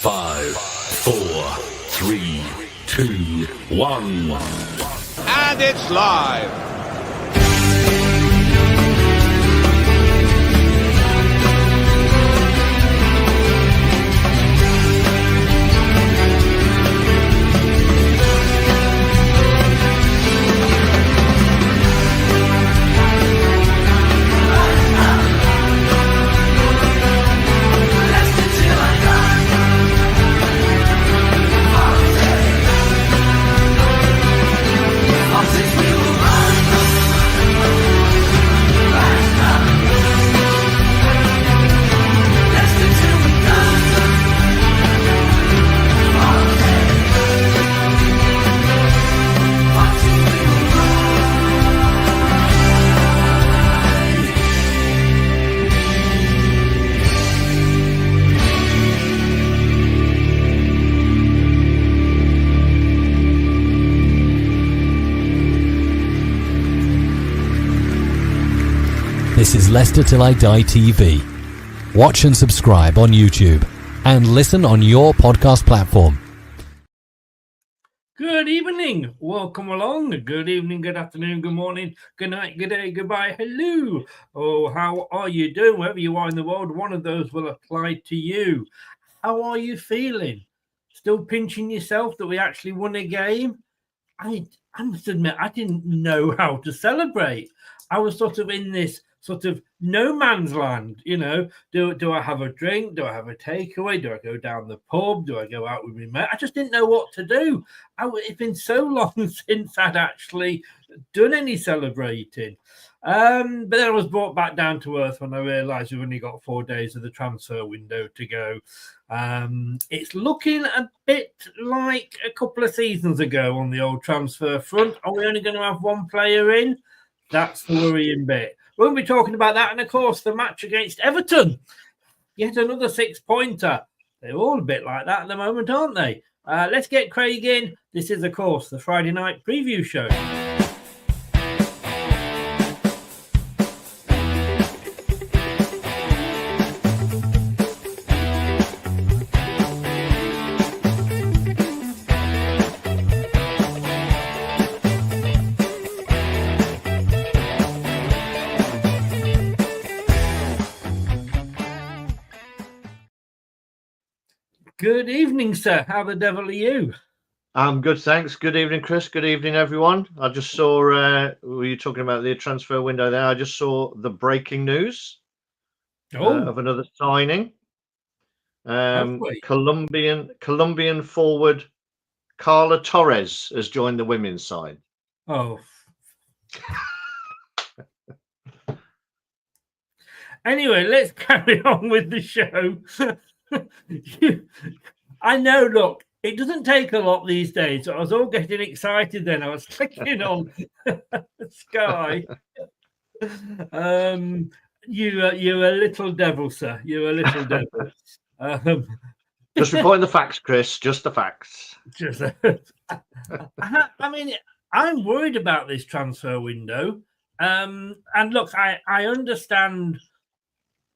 5, 4, 3, 2, 1. And it's live. This is Leicester Till I Die TV. Watch and subscribe on YouTube and listen on your podcast platform. Good evening. Welcome along. Good evening, good afternoon, good morning, good night, good day, goodbye, hello. Oh, how are you doing? Wherever you are in the world, one of those will apply to you. How are you feeling? Still pinching yourself that we actually won a game? I must admit, I didn't know how to celebrate. I was sort of in this sort of no man's land, you know. Do I have a drink? Do I have a takeaway? Do I go down the pub? Do I go out with my mate? I just didn't know what to do. It's been so long since I'd actually done any celebrating. But then I was brought back down to earth when I realised we've only got 4 days of the transfer window to go. It's looking a bit like a couple of seasons ago on the old transfer front. Are we only going to have one player in? That's the worrying bit. We'll be talking about that, and of course, the match against Everton. Yet another 6-pointer. They're all a bit like that at the moment, aren't they? Let's get Craig in. This is, of course, the Friday night preview show. Good evening, sir. How the devil are you? I'm good, thanks. Good evening, Chris. Good evening, everyone. I just saw, were you talking about the transfer window there? I just saw the breaking news of another signing. Colombian forward Carla Torres has joined the women's side. Oh. Anyway, let's carry on with the show. I know, look, it doesn't take a lot these days. So I was all getting excited then. I was clicking on Sky. You're a little devil, sir. You're a little devil. Just reporting the facts, Chris. Just the facts. I mean, I'm worried about this transfer window. And look, I understand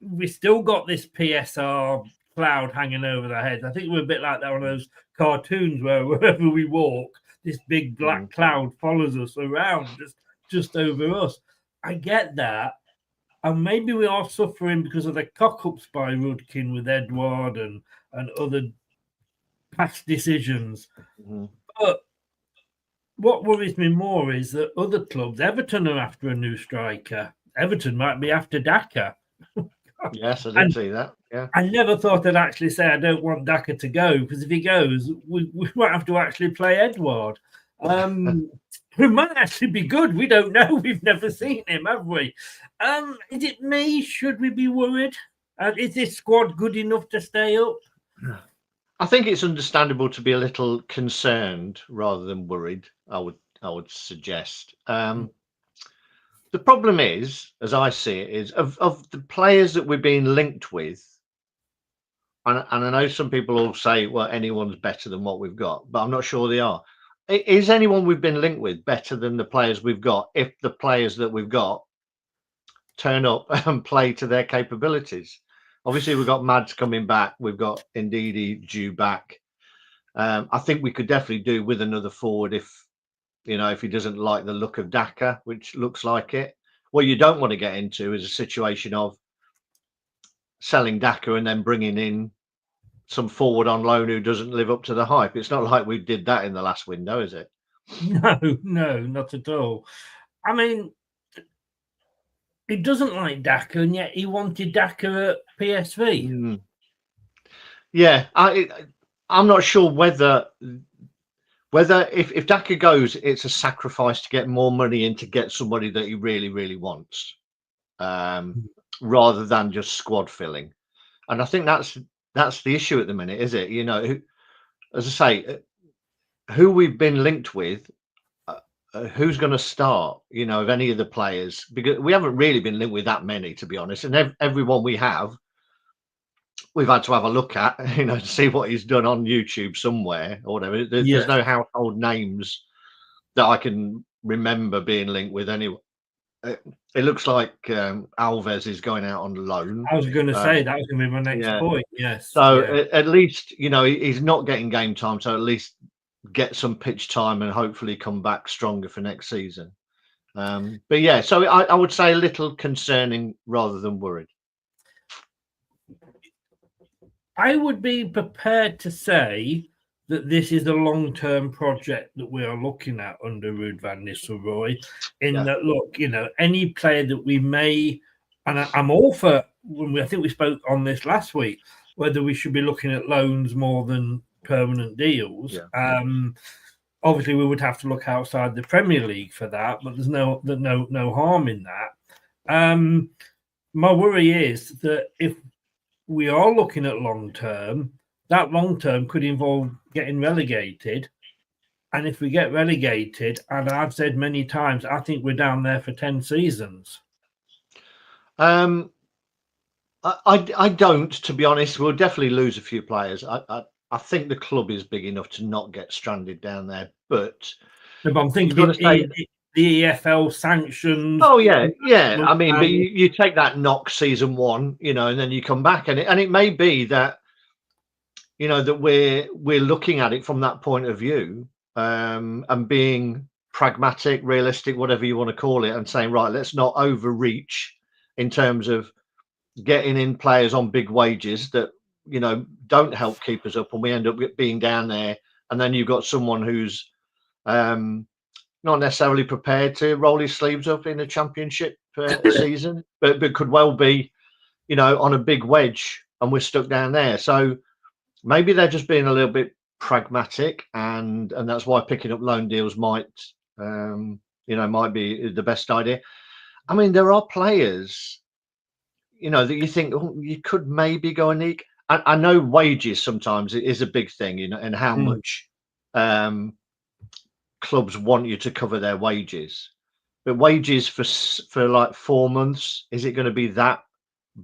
we still got this PSR cloud hanging over their heads. I think we're a bit like that one of those cartoons where wherever we walk, this big black cloud follows us around, just over us. I get that. And maybe we are suffering because of the cock-ups by Rudkin with Edward and other past decisions. Mm-hmm. But what worries me more is that other clubs, Everton are after a new striker. Everton might be after Daka. Yes, I did see that. Yeah, I never thought I'd actually say I don't want Daka to go, because if he goes, we might have to actually play Edward, who might actually be good. We don't know. We've never seen him, have we? Is it me? Should we be worried? Is this squad good enough to stay up? I think it's understandable to be a little concerned rather than worried. I would suggest. The problem is, as I see it, is of the players that we've been linked with, and I know some people will say, well, anyone's better than what we've got, but I'm not sure they are. Is anyone we've been linked with better than the players we've got if the players that we've got turn up and play to their capabilities? Obviously, we've got Mads coming back. We've got Ndidi due back. I think we could definitely do with another forward if he doesn't like the look of Daka, which looks like it. What you don't want to get into is a situation of selling Daka and then bringing in some forward on loan who doesn't live up to the hype. It's not like we did that in the last window, is it? No, not at all. I mean, he doesn't like Daka, and yet he wanted Daka at PSV. Yeah, I'm not sure whether if Daka goes, it's a sacrifice to get more money in to get somebody that he really, really wants, rather than just squad filling. And I think that's the issue at the minute, is it? As I say, who we've been linked with, who's going to start, of any of the players, because we haven't really been linked with that many, to be honest. And everyone we've had to have a look at, to see what he's done on YouTube somewhere or whatever. There's no household names that I can remember being linked with anyway. It looks like Alves is going out on loan. I was going to say that was going to be my next point. Yes. So at least, he's not getting game time. So at least get some pitch time and hopefully come back stronger for next season. But yeah, so I would say a little concerning rather than worried. I would be prepared to say that this is a long-term project that we are looking at under Ruud van Nistelrooy. That, look, any player that we may, and I'm all for, I think we spoke on this last week, whether we should be looking at loans more than permanent deals. Obviously, we would have to look outside the Premier League for that, but there's no harm in that. My worry is that if we are looking at long term, that long term could involve getting relegated. And if we get relegated, and I've said many times, I think we're down there for 10 seasons. I don't, to be honest. We'll definitely lose a few players. I think the club is big enough to not get stranded down there. But I'm thinking the EFL sanctions. Oh yeah. I mean, but you take that knock season one, and then you come back, and it may be that that we're looking at it from that point of view, and being pragmatic, realistic, whatever you want to call it, and saying, right, let's not overreach in terms of getting in players on big wages that don't help keep us up, and we end up being down there, and then you've got someone who's not necessarily prepared to roll his sleeves up in a championship season, but could well be, on a big wedge, and we're stuck down there. So maybe they're just being a little bit pragmatic, and that's why picking up loan deals might be the best idea. I mean, there are players, that you think, oh, you could maybe go and eke. I know wages sometimes is a big thing, and how much clubs want you to cover their wages, but wages for like 4 months, is it going to be that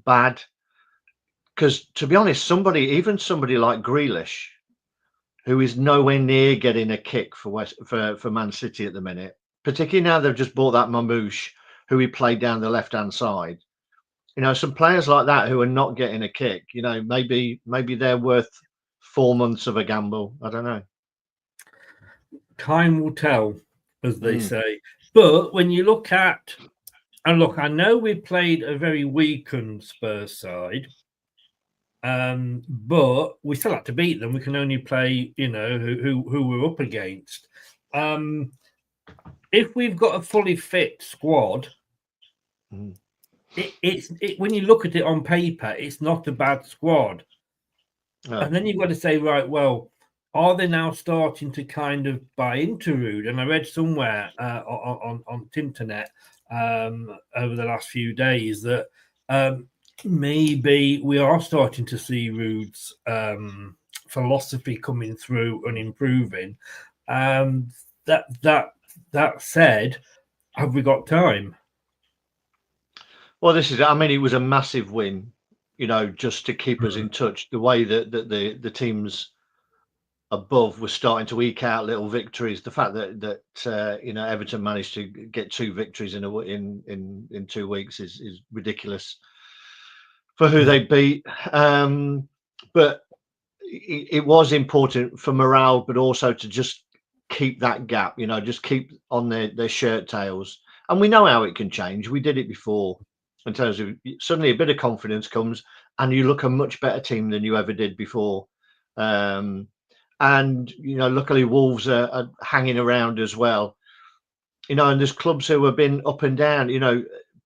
bad? Because to be honest, somebody like Grealish, who is nowhere near getting a kick for Man City at the minute, particularly now they've just bought that Mamouche, who he played down the left-hand side. Some players like that who are not getting a kick, maybe they're worth 4 months of a gamble. I don't know. Time will tell, as they say. But when you look at, and look, I know we played a very weakened Spurs side, but we still had to beat them. We can only play, who we're up against. If we've got a fully fit squad, it's when you look at it on paper, it's not a bad squad. No. And then you've got to say, right, well, are they now starting to kind of buy into Ruud? And I read somewhere on Tinternet over the last few days that maybe we are starting to see Ruud's philosophy coming through and improving. That said, have we got time? Well, it was a massive win, just to keep us in touch. The way that the teams above were starting to eke out little victories. The fact that Everton managed to get 2 victories in 2 weeks is ridiculous. for who they beat. But it was important for morale, but also to just keep that gap, just keep on their shirt tails. And we know how it can change. We did it before in terms of suddenly a bit of confidence comes and you look a much better team than you ever did before. And, luckily Wolves are hanging around as well. And there's clubs who have been up and down.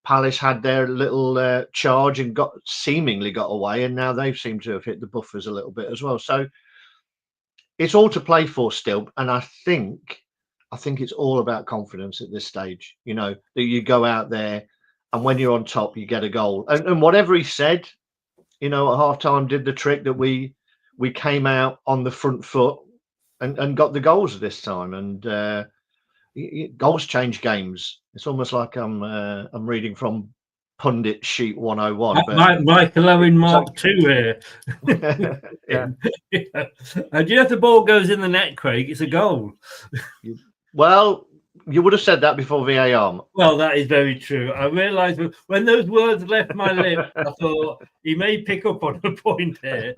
Palace had their little charge and seemingly got away, and now they've seemed to have hit the buffers a little bit as well. So it's all to play for still, and I think it's all about confidence at this stage. That you go out there, and when you're on top, you get a goal. And whatever he said, at halftime, did the trick that we came out on the front foot and got the goals this time. And goals change games. It's almost like I'm reading from Pundit Sheet 101. But Michael Owen Mark 2 here. Yeah. And if the ball goes in the net, Craig, it's a goal. Well, you would have said that before VAR. Well, that is very true. I realised when those words left my lips, I thought he may pick up on a point here.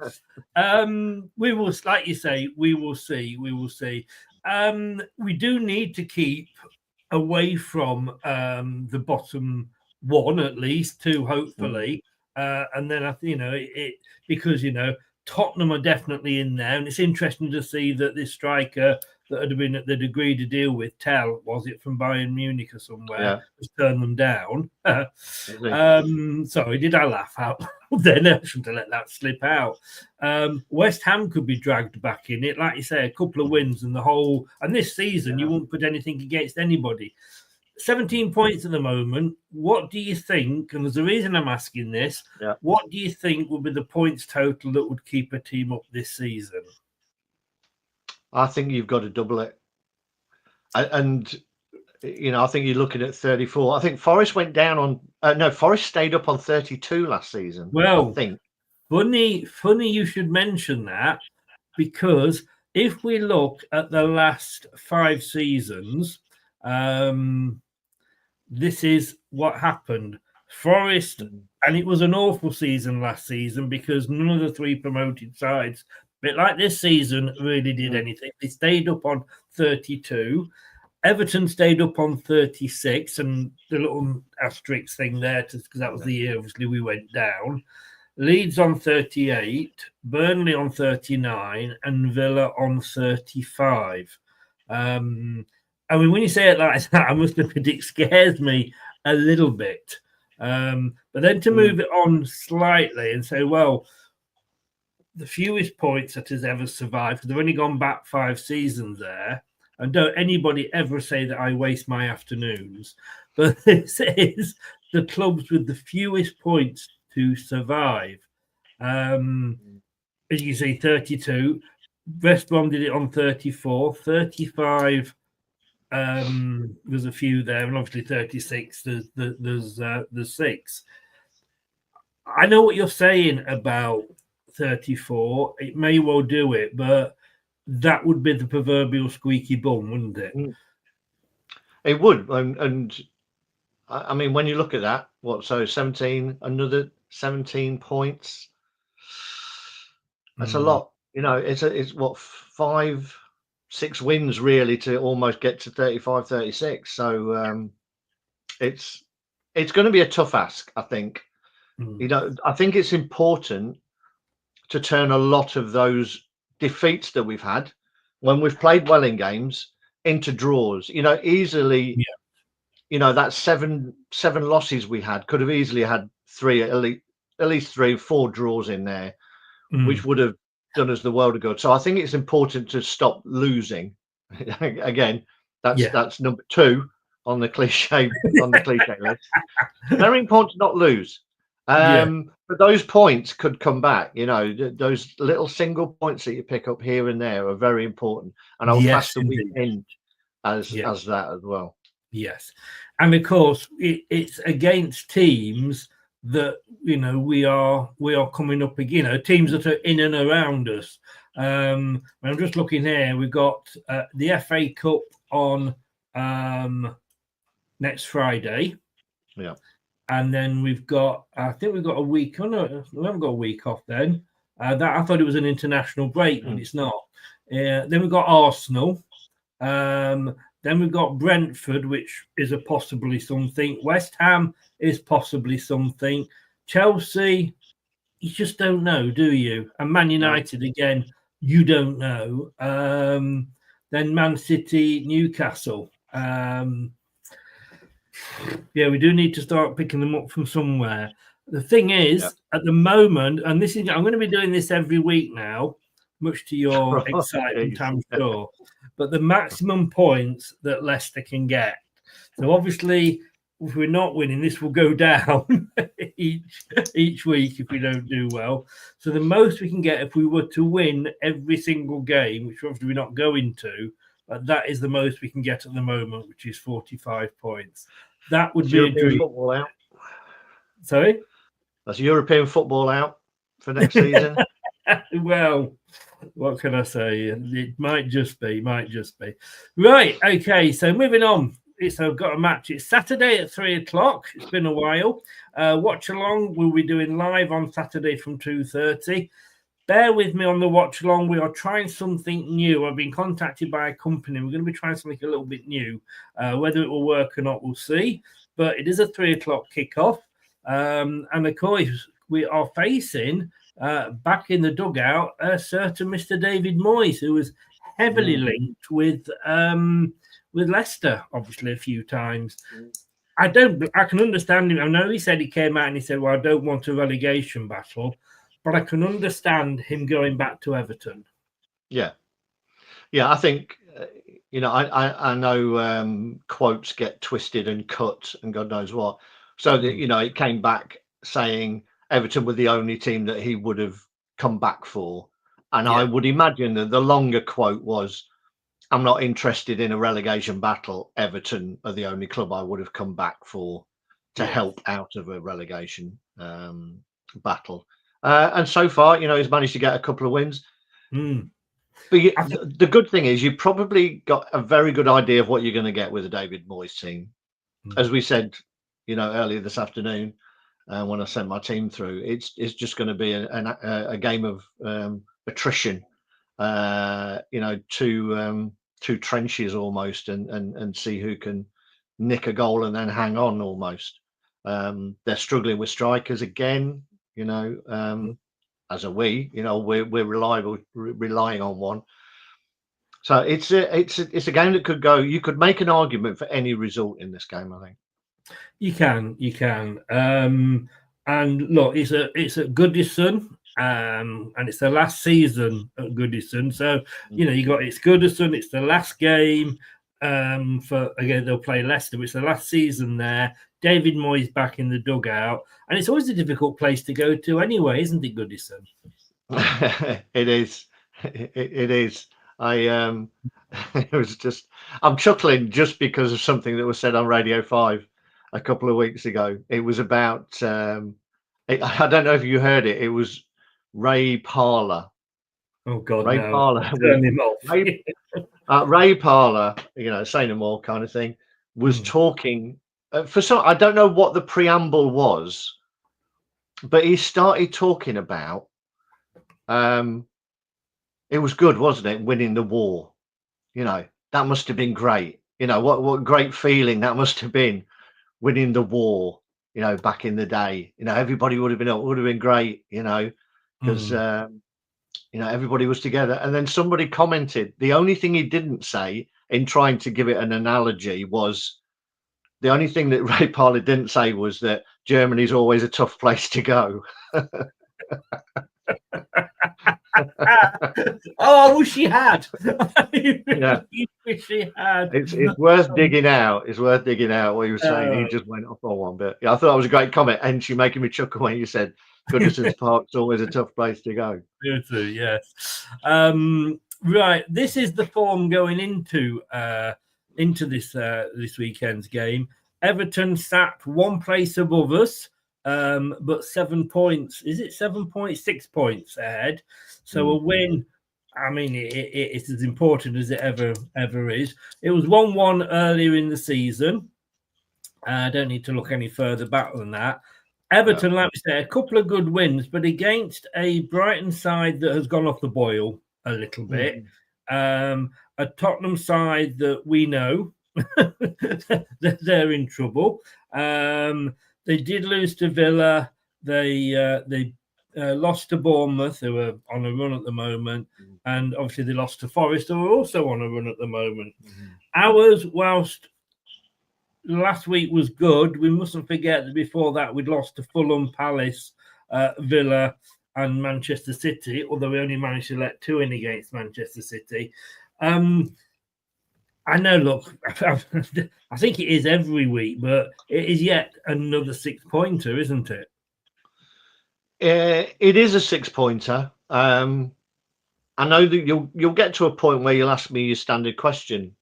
We will, like you say, we will see. We will see. We do need to keep away from the bottom one, at least two, hopefully. And then I think because Tottenham are definitely in there, and it's interesting to see that this striker that had been at the degree to deal with, was it from Bayern Munich or somewhere, has turned them down. Sorry, did I laugh out? Then I shouldn't have let that slip out. West Ham could be dragged back in it, like you say, a couple of wins and this season you won't put anything against anybody. 17 points at the moment. What do you think? And there's a reason I'm asking this. Yeah. What do you think would be the points total that would keep a team up this season? I think you've got to double it. And I think you're looking at 34. I think Forest went down on Forest stayed up on 32 last season. Well, I think. Funny you should mention that, because if we look at the last 5 seasons, this is what happened. Forest, and it was an awful season last season because none of the 3 promoted sides, a bit like this season, really did anything. They stayed up on 32. Everton stayed up on 36, and the little asterisk thing there, because that was the year, obviously, we went down. Leeds on 38, Burnley on 39, and Villa on 35. I mean, when you say it like that, I must admit it scares me a little bit. But then to move it on slightly and say, well, the fewest points that has ever survived, because they've only gone back 5 seasons there. And don't anybody ever say that I waste my afternoons. But this is the clubs with the fewest points to survive. As you say, 32. West Brom did it on 34. 35, there's a few there. And obviously 36, there's 6. I know what you're saying about 34. It may well do it, but that would be the proverbial squeaky bum, wouldn't it? It would. And I mean, when you look at that, so 17, another 17 points. That's a lot. It's what, 5, 6 wins really to almost get to 35, 36. So it's going to be a tough ask, I think. I think it's important to turn a lot of those defeats that we've had when we've played well in games into draws. Easily. Yeah. That seven losses we had could have easily had 3, at least 3 or 4 draws in there, which would have done us the world of good. So I think it's important to stop losing. Again, that's number 2 on the cliche list. Very important to not lose. But those points could come back. Those little single points that you pick up here and there are very important. And I'll class the weekend as that as well. Yes, and of course it's against teams that we are coming up against. Teams that are in and around us. I'm just looking here. We've got the FA Cup on next Friday. Yeah. and then we've got, I think we've got a week. Oh no, we haven't got a week off then. That I thought it was an international break, but it's not. Then we've got Arsenal. Then we've got Brentford, which is a possibly something. West Ham is possibly something. Chelsea, you just don't know, do you? And Man United, again, you don't know. Then Man City, Newcastle. Yeah, we do need to start picking them up from somewhere. The thing is, at the moment, and this is, I'm going to be doing this every week now, much to your excitement, I'm sure. But the maximum points that Leicester can get. So obviously, if we're not winning, this will go down each week if we don't do well. So the most we can get if we were to win every single game, which obviously we're not going to, that is the most we can get at the moment, which is 45 points. That would be European a dream. football out. Sorry? That's European football out for next season. Well, what can I say? It might just be. Right, okay, so moving on. I've got a match. It's Saturday at 3:00. It's been a while. Watch along. We'll be doing live on Saturday from 2:30. Bear with me on the watch along. We are trying something new. I've been contacted by a company. We're going to be trying something a little bit new. Whether it will work or not, we'll see. But it is a 3:00 kickoff. And of course, we are facing back in the dugout a certain Mr. David Moyes, who was heavily linked with Leicester, obviously, a few times. I can understand him. I know he said he came out and he said, well, I don't want a relegation battle, but I can understand him going back to Everton. Yeah, I think I know quotes get twisted and cut and God knows what. So that it came back saying Everton were the only team that he would have come back for, and I would imagine that the longer quote was, "I'm not interested in a relegation battle. Everton are the only club I would have come back for to help out of a relegation battle." And so far, he's managed to get a couple of wins. But the good thing is you probably got a very good idea of what you're going to get with the David Moyes team. As we said, earlier this afternoon, when I sent my team through, it's just going to be a game of attrition, two trenches almost, and see who can nick a goal and then hang on almost. They're struggling with strikers again, as are we. We're relying on one. So it's a game that could go. You could make an argument for any result in this game, I think. You can. And look, it's at Goodison, and it's the last season at Goodison. So it's Goodison. It's the last game. They'll play Leicester. It's the last season there. David Moyes back in the dugout, and it's always a difficult place to go to anyway, isn't it, Goodison? It is. It is. It was just. I'm chuckling just because of something that was said on Radio 5 a couple of weeks ago. It was about. I don't know if you heard it. It was Ray Parlour. Oh God, Ray no. Parlour. Turn him off. Ray Parlour, say no more kind of thing, was talking for some. I don't know what the preamble was, but he started talking about. It was good, wasn't it? Winning the war, that must have been great. What great feeling that must have been, winning the war. Back in the day, everybody would have been great. Because everybody was together. And then somebody commented, the only thing he didn't say in trying to give it an analogy was, the only thing that Ray Parlour didn't say was that Germany's always a tough place to go. I wish he had. Wish he had. It's worth digging out. It's worth digging out what he was saying. He just went off on one bit. I thought that was a great comment, and she making me chuckle when you said Goodison's Park's always a tough place to go. Yes. Right. This is the form going into this weekend's game. Everton sat one place above us, but 7 points. Is it 7 points? 6 points ahead. So a win. I mean, it's as important as it ever is. It was 1-1 earlier in the season. I don't need to look any further back than that. Everton, like we say, a couple of good wins, but against a Brighton side that has gone off the boil a little bit, a Tottenham side that we know that they're in trouble. They did lose to Villa. They lost to Bournemouth, who are on a run at the moment, and obviously they lost to Forest, who are also on a run at the moment. Ours, whilst last week was good, we mustn't forget that before that we'd lost to Fulham, Palace, Villa, and Manchester City, although we only managed to let 2 in against Manchester City. I know, look, I think it is every week, but it is yet another 6-pointer, isn't it? It is a 6-pointer. I know that you'll get to a point where you'll ask me your standard question.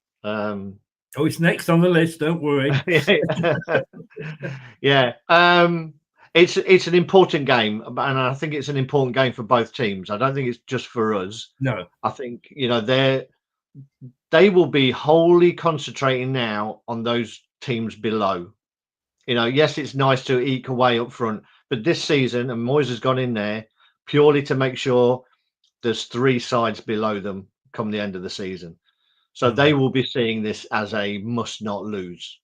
It's next on the list. Don't worry. Yeah. It's an important game, and I think it's an important game for both teams. I don't think it's just for us. No, I think they will be wholly concentrating now on those teams below. Yes, it's nice to eke away up front, but this season, and Moyes has gone in there purely to make sure there's 3 sides below them come the end of the season. So they will be seeing this as a must not lose.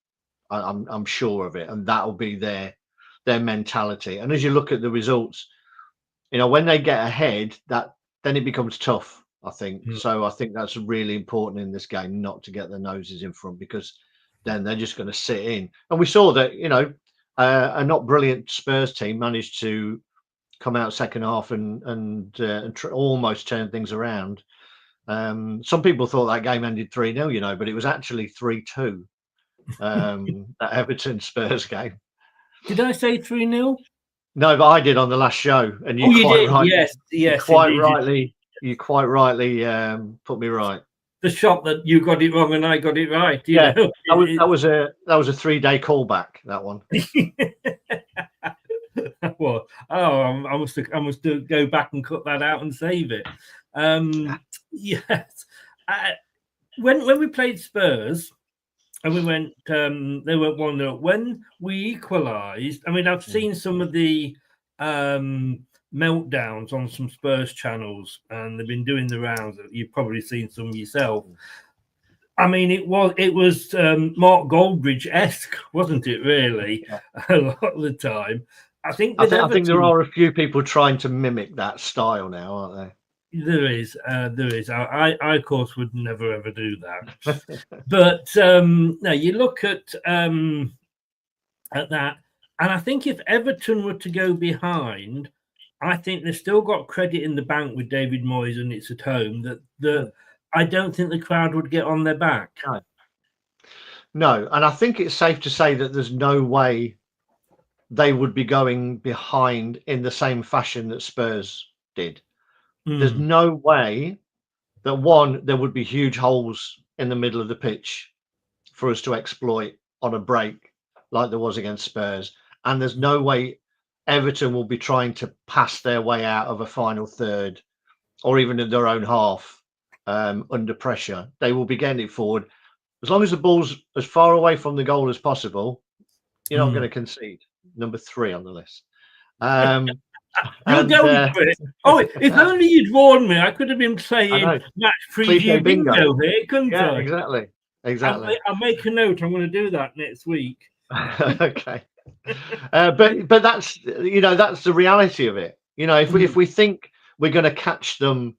I'm sure of it, and that will be their mentality. And as you look at the results, when they get ahead, then it becomes tough, I think. So I think that's really important in this game, not to get their noses in front, because then they're just going to sit in. And we saw that a not brilliant Spurs team managed to come out second half and almost turn things around. Some people thought that game ended 3-0, but it was actually 3-2. That Everton Spurs game. Did I say 3-0? No, but I did on the last show, and you did. Right, yes, you quite rightly put me right. The shot that you got it wrong and I got it right. That was a 3-day callback. That one. Well, I must go back and cut that out and save it. Yes, when we played Spurs and we went, they went 1-0. When we equalised, I mean, I've seen some of the meltdowns on some Spurs channels, and they've been doing the rounds. You've probably seen some yourself. I mean, it was Mark Goldbridge-esque, wasn't it? Really, a lot of the time. I think there are a few people trying to mimic that style now, aren't there? There is. I of course would never ever do that. But no, you look at that, and I think if Everton were to go behind, I think they've still got credit in the bank with David Moyes, and it's at home that I don't think the crowd would get on their back. No, and I think it's safe to say that there's no way they would be going behind in the same fashion that Spurs did. There's no way that there would be huge holes in the middle of the pitch for us to exploit on a break like there was against Spurs. And there's no way Everton will be trying to pass their way out of a final third or even in their own half under pressure. They will be getting it forward. As long as the ball's as far away from the goal as possible, you're not going to concede. Number 3 on the list. You're going for it. Oh, if only you'd warned me, I could have been playing match preview bingo here, couldn't I? Exactly. I'll make a note. I'm going to do that next week. Okay. But that's that's the reality of it. If we think we're going to catch them,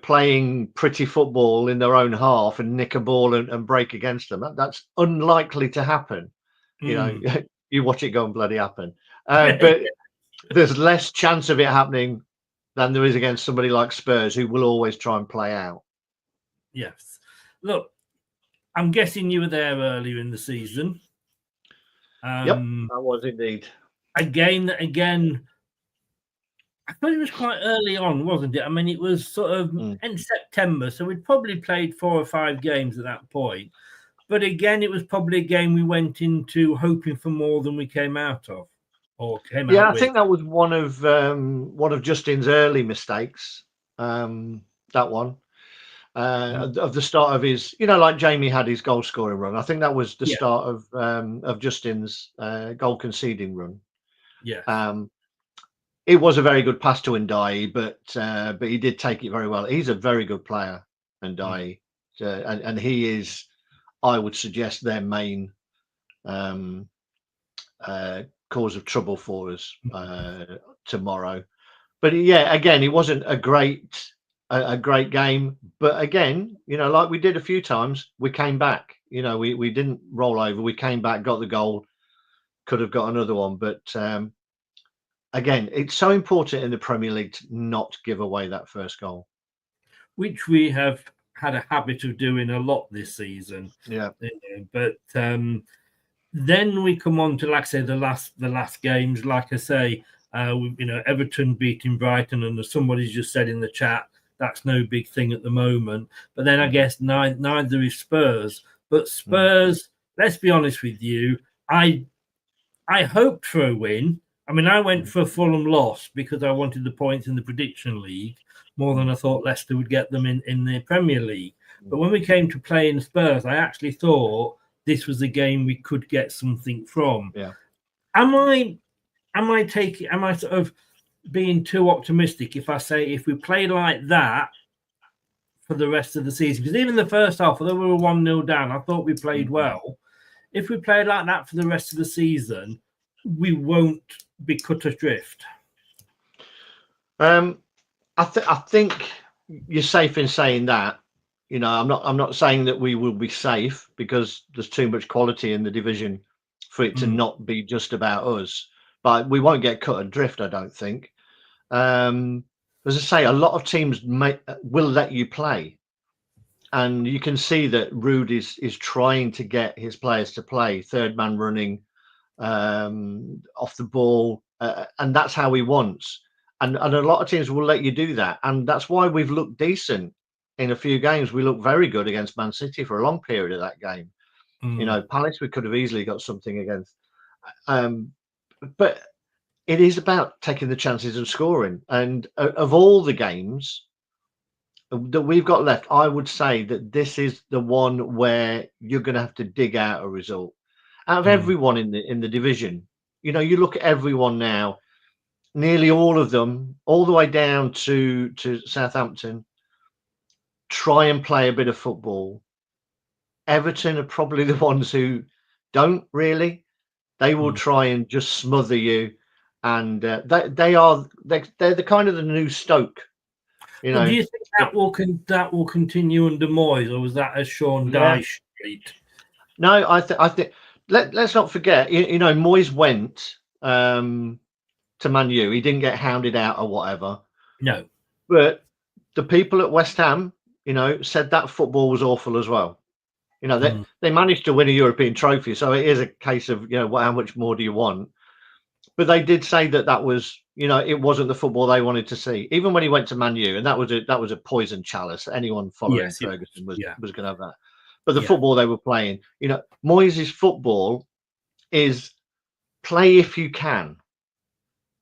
playing pretty football in their own half and nick a ball and break against them, that's unlikely to happen. You watch it go and bloody happen. But there's less chance of it happening than there is against somebody like Spurs, who will always try and play out. Yes. Look, I'm guessing you were there earlier in the season. Yep, I was indeed. A game that, again, I thought it was quite early on, wasn't it? I mean, it was sort of end September, so we'd probably played 4 or 5 games at that point. But again, it was probably a game we went into hoping for more than we came out of. I think that was one of Justin's early mistakes. That one. of the start of his, like Jamie had his goal scoring run. I think that was the start of Justin's goal conceding run. Yeah. It was a very good pass to Ndiaye, but he did take it very well. He's a very good player, Ndiaye, and he is, I would suggest, their main cause of trouble for us tomorrow. But yeah, again, it wasn't a great game. But again, like we did a few times, we came back. We didn't roll over. We came back, got the goal, could have got another one. But again, it's so important in the Premier League to not give away that first goal, which we have had a habit of doing a lot this season. Yeah. But then we come on to, like I say, the last games. Like I say, Everton beating Brighton, and as somebody's just said in the chat, that's no big thing at the moment. But then I guess neither is Spurs. But Spurs, let's be honest with you, I hoped for a win. I mean, I went for a Fulham loss because I wanted the points in the prediction league more than I thought Leicester would get them in the Premier League. But when we came to play in Spurs, I actually thought this was a game we could get something from. Yeah. Am I sort of being too optimistic if I say if we play like that for the rest of the season? Because even the first half, although we were 1-0 down, I thought we played well. If we play like that for the rest of the season, we won't be cut adrift. I think you're safe in saying that. I'm not saying that we will be safe, because there's too much quality in the division for it to not be just about us. But we won't get cut adrift, I don't think. As I say, a lot of teams will let you play, and you can see that Rude is trying to get his players to play third man running off the ball, and that's how he wants. And a lot of teams will let you do that, and that's why we've looked decent in a few games. We looked very good against Man City for a long period of that game. Palace, we could have easily got something against. But it is about taking the chances and scoring. And of all the games that we've got left, I would say that this is the one where you're going to have to dig out a result. Out of everyone in the division, you look at everyone now, nearly all of them, all the way down to Southampton, try and play a bit of football. Everton are probably the ones who don't really. They will try and just smother you, and they're the kind of the new Stoke. Do you think that will continue under Moyes, or was that a Sean Dyche street? No, I think let's not forget. Moyes went to Man U. He didn't get hounded out or whatever. No, but the people at West Ham, said that football was awful as well. They managed to win a European trophy, so it is a case of how much more do you want? But they did say that was it wasn't the football they wanted to see. Even when he went to Man U, and that was a poison chalice. Anyone following Ferguson was going to have that. But the football they were playing, Moyes' football is play if you can,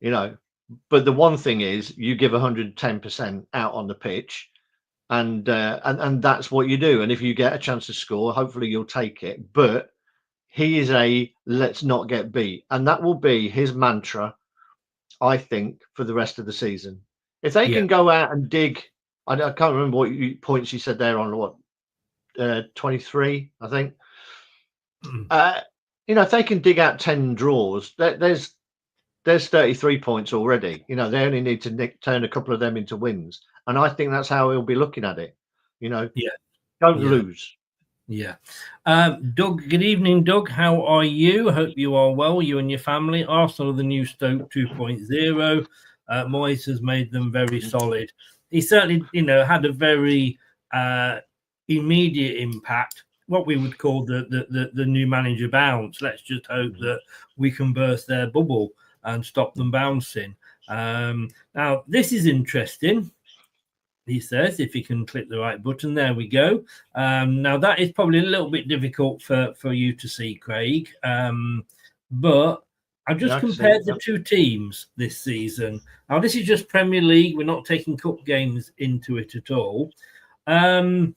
But the one thing is, you give 110% out on the pitch. And that's what you do. And if you get a chance to score, hopefully you'll take it. But he is let's not get beat. And that will be his mantra, I think, for the rest of the season. If they can go out and dig, I can't remember what points you said there on 23, I think. If they can dig out 10 draws, there's 33 points already. They only need to turn a couple of them into wins. And I think that's how he'll be looking at it. Don't lose. Yeah. Doug, good evening, Doug. How are you? Hope you are well, you and your family. Arsenal are the new Stoke 2.0. Moyes has made them very solid. He certainly, had a very immediate impact, what we would call the new manager bounce. Let's just hope that we can burst their bubble and stop them bouncing. Now, this is interesting. He says, if you can click the right button, there we go. Now, that is probably a little bit difficult for you to see, Craig. But I've just compared the two teams this season. Now, this is just Premier League. We're not taking cup games into it at all. On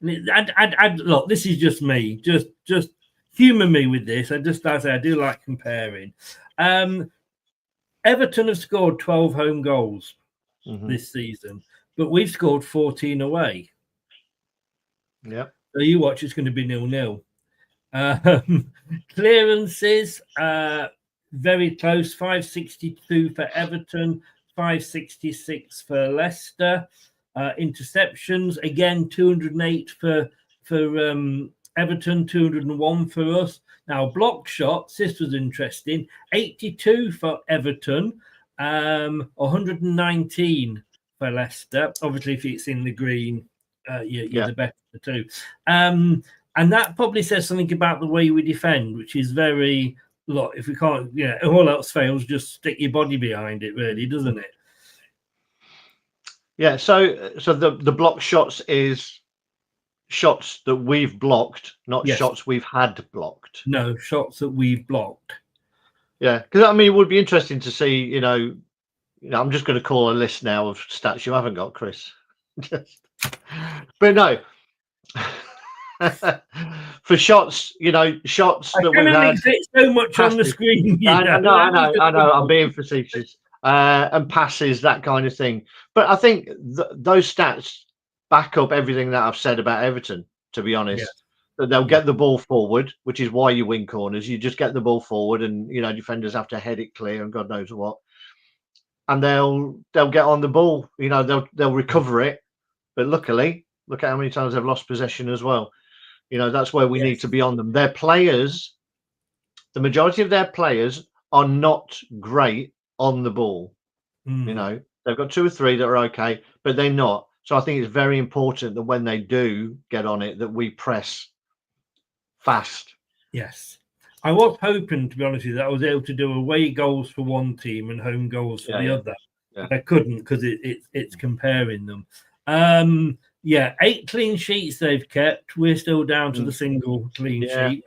look, this is just me. Just humour me with this. I do like comparing. Everton have scored 12 home goals this season, but we've scored 14 away. Yeah. So you watch, it's going to be 0-0. Clearances, very close. 562 for Everton, 566 for Leicester. Interceptions, again, 208 for Everton, 201 for us. Now, block shots, this was interesting. 82 for Everton, 119 for Leicester. Obviously, if it's in the green, you're the better of the two. And that probably says something about the way we defend, which is very, look, if we can't, all else fails, just stick your body behind it, really, doesn't it? Yeah, so the block shots is shots that we've blocked, not shots we've had blocked. No, shots that we've blocked. Yeah, because I mean, it would be interesting to see, I'm just going to call a list now of stats you haven't got, Chris. But no. For shots, shots that we've had. Fit so much passes on the screen. I know. I'm being facetious. And passes, that kind of thing. But I think those stats back up everything that I've said about Everton. To be honest, that they'll get the ball forward, which is why you win corners. You just get the ball forward, and defenders have to head it clear, and God knows what. And they'll get on the ball. They'll recover it. But luckily, look at how many times they've lost possession as well. That's where we need to be on them. Their players, the majority of their players are not great on the ball. They've got 2 or 3 that are okay, but they're not. So I think it's very important that when they do get on it, that we press fast. Yes. I was hoping, to be honest with you, that I was able to do away goals for one team and home goals for the other. Yeah. But I couldn't because it's comparing them. 8 clean sheets they've kept. We're still down to the single clean sheet.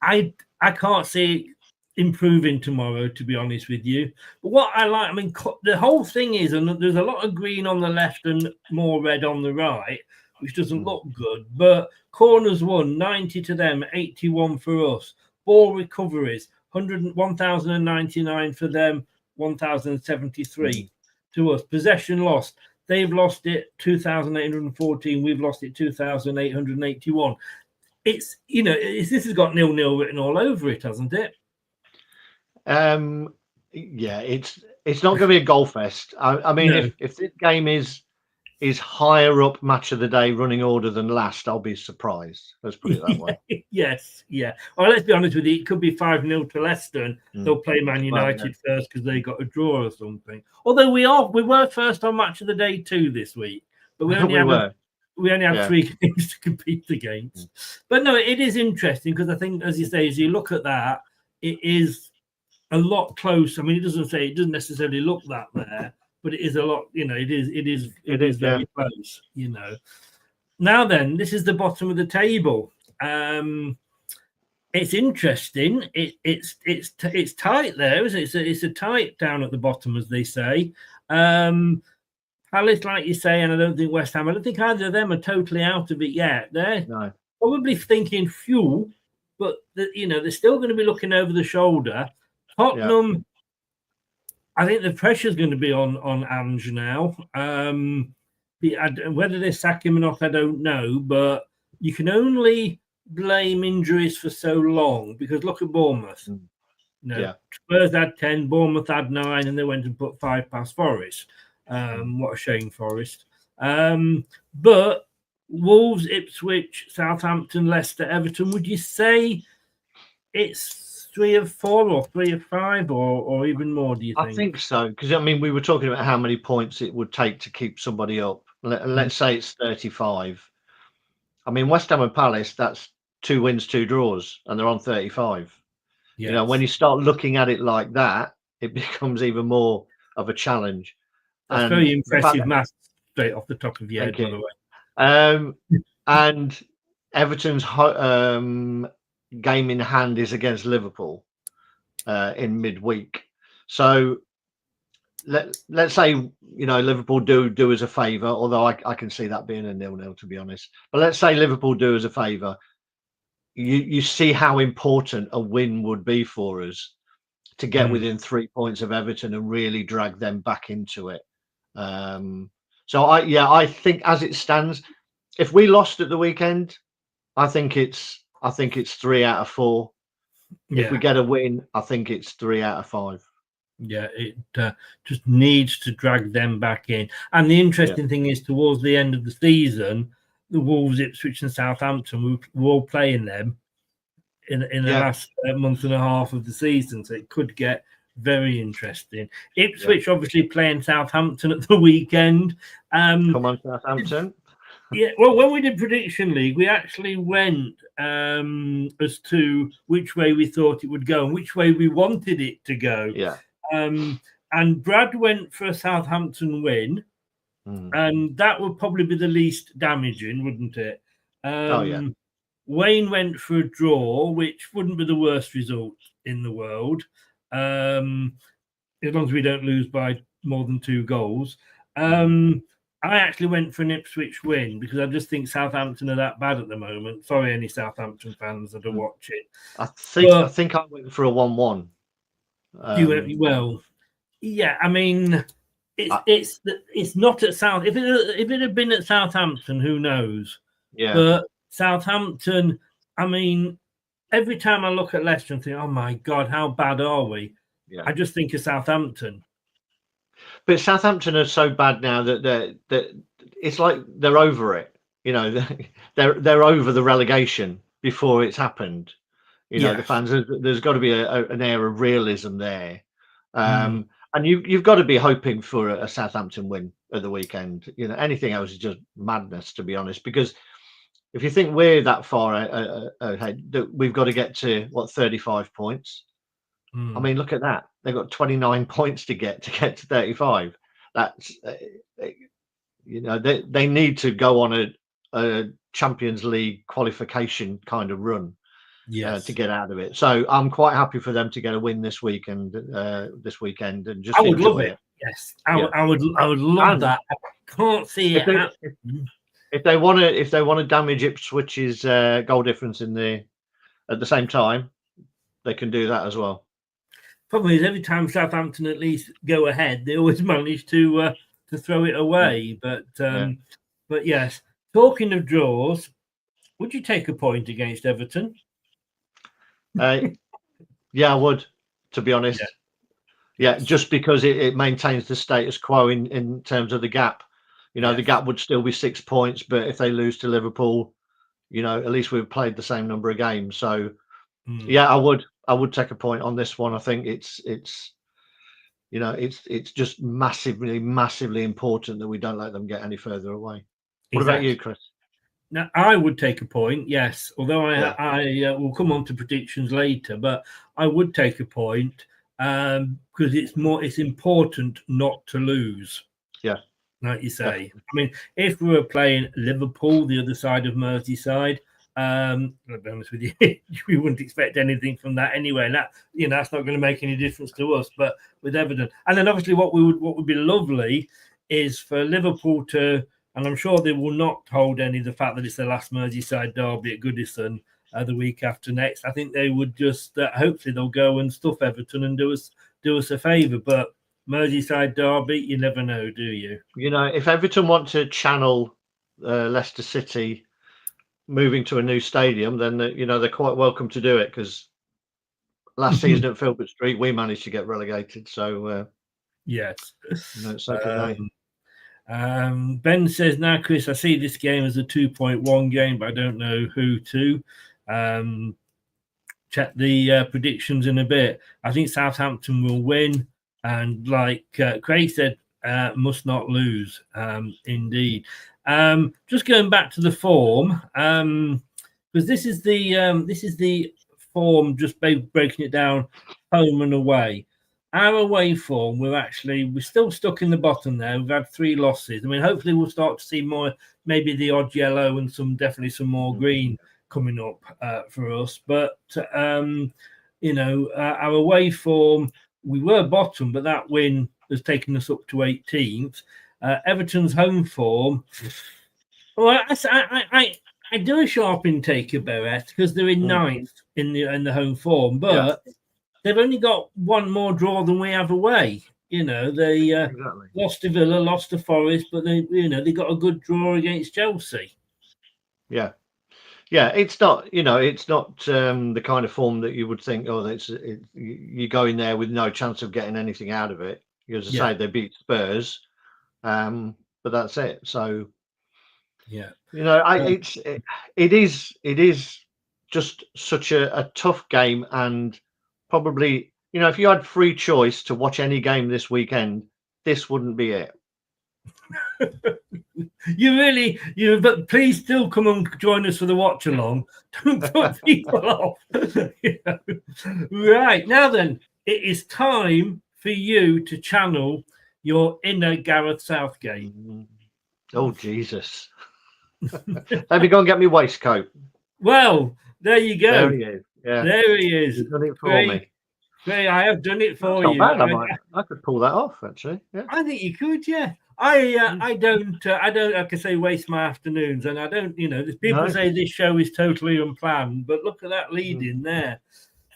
I can't see it improving tomorrow, to be honest with you. But what I like, the whole thing is, and there's a lot of green on the left and more red on the right, which doesn't look good. But corners won, 90 to them, 81 for us. Ball recoveries, 1,099 for them, 1,073 to us. Possession lost. They've lost it 2,814. We've lost it 2,881. This has got 0-0 written all over it, hasn't it? It's not going to be a goal fest. I mean, if this game is higher up match of the day running order than last, I'll be surprised. Let's put it that way. Yes. Well, let's be honest with you. It could be 5-0 to Leicester, and they'll play Man United first because they got a draw or something. Although we were first on match of the day 2 this week, but we only have 3 games to compete against. But no, it is interesting because I think, as you say, as you look at that, it is a lot close. I mean, it doesn't necessarily look that there, but it is a lot. It is very close. Now then, this is the bottom of the table. It's interesting. It's tight there, isn't it? It's a tight down at the bottom, as they say. Palace, like you say, and I don't think West Ham. I don't think either of them are totally out of it yet. They're probably thinking fuel, but they're still going to be looking over the shoulder. Tottenham, I think the pressure is going to be on Ange now. Whether they sack him or not, I don't know. But you can only blame injuries for so long because look at Bournemouth. Spurs had 10, Bournemouth had 9, and they went and put 5 past Forest. What a shame, Forest. But Wolves, Ipswich, Southampton, Leicester, Everton, would you say it's 3 of 4 or 3 of 5 or even more, do you think? I think so, because we were talking about how many points it would take to keep somebody up. Let's say it's 35. West Ham and Palace, that's 2 wins, 2 draws, and they're on 35. Yes. When you start looking at it like that, it becomes even more of a challenge. That's very impressive math straight off the top of your head, by the way. And Everton's game in hand is against Liverpool in midweek. So let's say, you know, Liverpool do us a favour, although I can see that being a 0-0, to be honest. But let's say Liverpool do us a favour. You see how important a win would be for us to get within 3 points of Everton and really drag them back into it. So I think as it stands, if we lost at the weekend, I think it's 3 out of 4. Yeah. If we get a win, I think it's 3 out of 5. Yeah, it just needs to drag them back in. And the interesting thing is, towards the end of the season, the Wolves, Ipswich, and Southampton, we're all playing them in the last month and a half of the season. So it could get very interesting. Ipswich obviously playing Southampton at the weekend. Come on, Southampton. Yeah, well, when we did Prediction League, we actually went as to which way we thought it would go and which way we wanted it to go. Yeah. And Brad went for a Southampton win, and that would probably be the least damaging, wouldn't it? Wayne went for a draw, which wouldn't be the worst result in the world, as long as we don't lose by more than 2 goals. I actually went for an Ipswich win because I just think Southampton are that bad at the moment. Sorry, any Southampton fans that are watching. I think I went for a 1-1. Well, yeah. I mean, it's not at South. If it had been at Southampton, who knows? Yeah. But Southampton, I mean, every time I look at Leicester and think, oh my God, how bad are we? Yeah. I just think of Southampton. But Southampton are so bad now that it's like they're over it. You know, they're over the relegation before it's happened. You know, the fans. There's got to be an air of realism there, and you've got to be hoping for a Southampton win at the weekend. You know, anything else is just madness, to be honest. Because if you think we're that far ahead, we've got to get to 35 points. I mean, look at that. They've got 29 points to get to 35. That's, you know, they need to go on a Champions League qualification kind of run to get out of it. So I'm quite happy for them to get a win this weekend and just I would enjoy love it. Yes, I would love that. I can't see it happening. If they want to damage Ipswich's goal difference at the same time, they can do that as well. Problem is, every time Southampton at least go ahead, they always manage to throw it away. But yes, talking of draws, would you take a point against Everton? Yeah, I would, to be honest. Yeah, just because it maintains the status quo in terms of the gap. You know, the gap would still be 6 points, but if they lose to Liverpool, you know, at least we've played the same number of games. So, yeah, I would take a point on this one. I think it's you know, it's just massively important that we don't let them get any further away. What about you, Chris? Now, I would take a point, yes. Although I will come on to predictions later, but I would take a point because it's important not to lose. Yeah. Like you say. Definitely. I mean, if we were playing Liverpool, the other side of Merseyside, I'll be honest with you, we wouldn't expect anything from that anyway. And that, you know, that's not going to make any difference to us. But with Everton, and then obviously what would be lovely is for Liverpool to, and I'm sure they will not hold any of the fact that it's the last Merseyside derby at Goodison the week after next. I think they would just hopefully they'll go and stuff Everton and do us a favour. But Merseyside derby, you never know, do you? You know, if Everton want to channel Leicester City moving to a new stadium, then you know they're quite welcome to do it, because last season at Filbert Street we managed to get relegated. So yes, you know, so did they. Ben says, now Chris, I see this game as a 2.1 game, but I don't know who to. Check the predictions in a bit. I think Southampton will win, and like Craig said, must not lose. Indeed. Just going back to the form, because this is the form, just breaking it down home and away. Our away form, we're still stuck in the bottom there. We've had 3 losses. I mean, hopefully we'll start to see more, maybe the odd yellow and definitely some more green coming up for us. But you know, our away form, we were bottom, but that win has taken us up to 18th. Everton's home form. Well, I do a sharp intake of Barrett because they're in ninth in the home form, but they've only got one more draw than we have away. You know, they Exactly. lost to Villa, lost to Forest, but they got a good draw against Chelsea. Yeah. Yeah, it's not, it's not the kind of form that you would think, you go in there with no chance of getting anything out of it. As I say, they beat Spurs, but that's it. So, it is just such a tough game, and probably, if you had free choice to watch any game this weekend, this wouldn't be it. But please still come and join us for the watch along. Don't put people off. Right, now then, it is time for you to channel your inner Gareth Southgate. Oh, Jesus. Let me go and get my waistcoat. Well, there you go. There he is. Yeah. There he is. You've done it for me. Great, I have done it for That's you. not bad. I could pull that off, actually. Yeah. I think you could, yeah. I don't, like I say, waste my afternoons, and I don't, people say this show is totally unplanned, but look at that lead in there.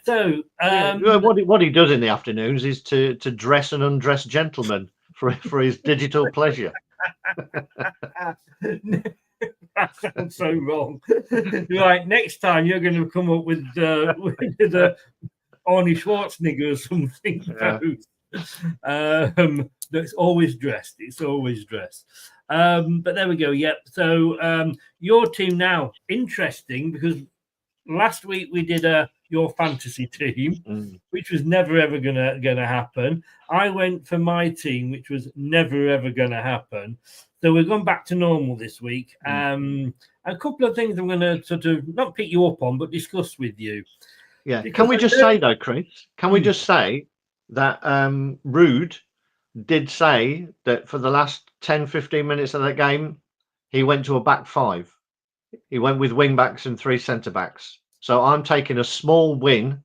So, what he does in the afternoons is to dress and undress gentlemen for his digital pleasure. That sounds so wrong. Right, next time you're going to come up with Arnie Schwarzenegger or something. Yeah. It's always dressed. It's always dressed. But there we go. Yep. So your team now, interesting, because last week we did your fantasy team, which was never ever gonna happen. I went for my team, which was never ever gonna happen. So we're going back to normal this week. A couple of things I'm going to sort of not pick you up on, but discuss with you. Yeah. Because can we just say though, Chris? Can we just say that Rude did say that for the last 10-15 minutes of that game, he went to a back five. He went with wing backs and 3 centre backs. So I'm taking a small win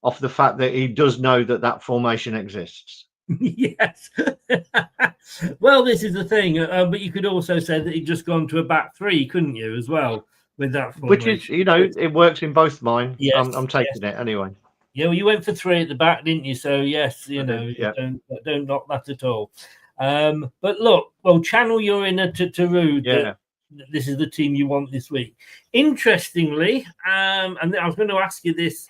off the fact that he does know that formation exists. Yes. Well, this is the thing. But you could also say that he'd just gone to a back 3, couldn't you, as well, with that formation? Which is, it works in both mine. Yes, I'm taking it anyway. Yeah, well, you went for 3 at the back, didn't you? So yes, don't knock that at all. But look, well, channel your inner to Rude. Yeah. This is the team you want this week. Interestingly, and I was going to ask you this,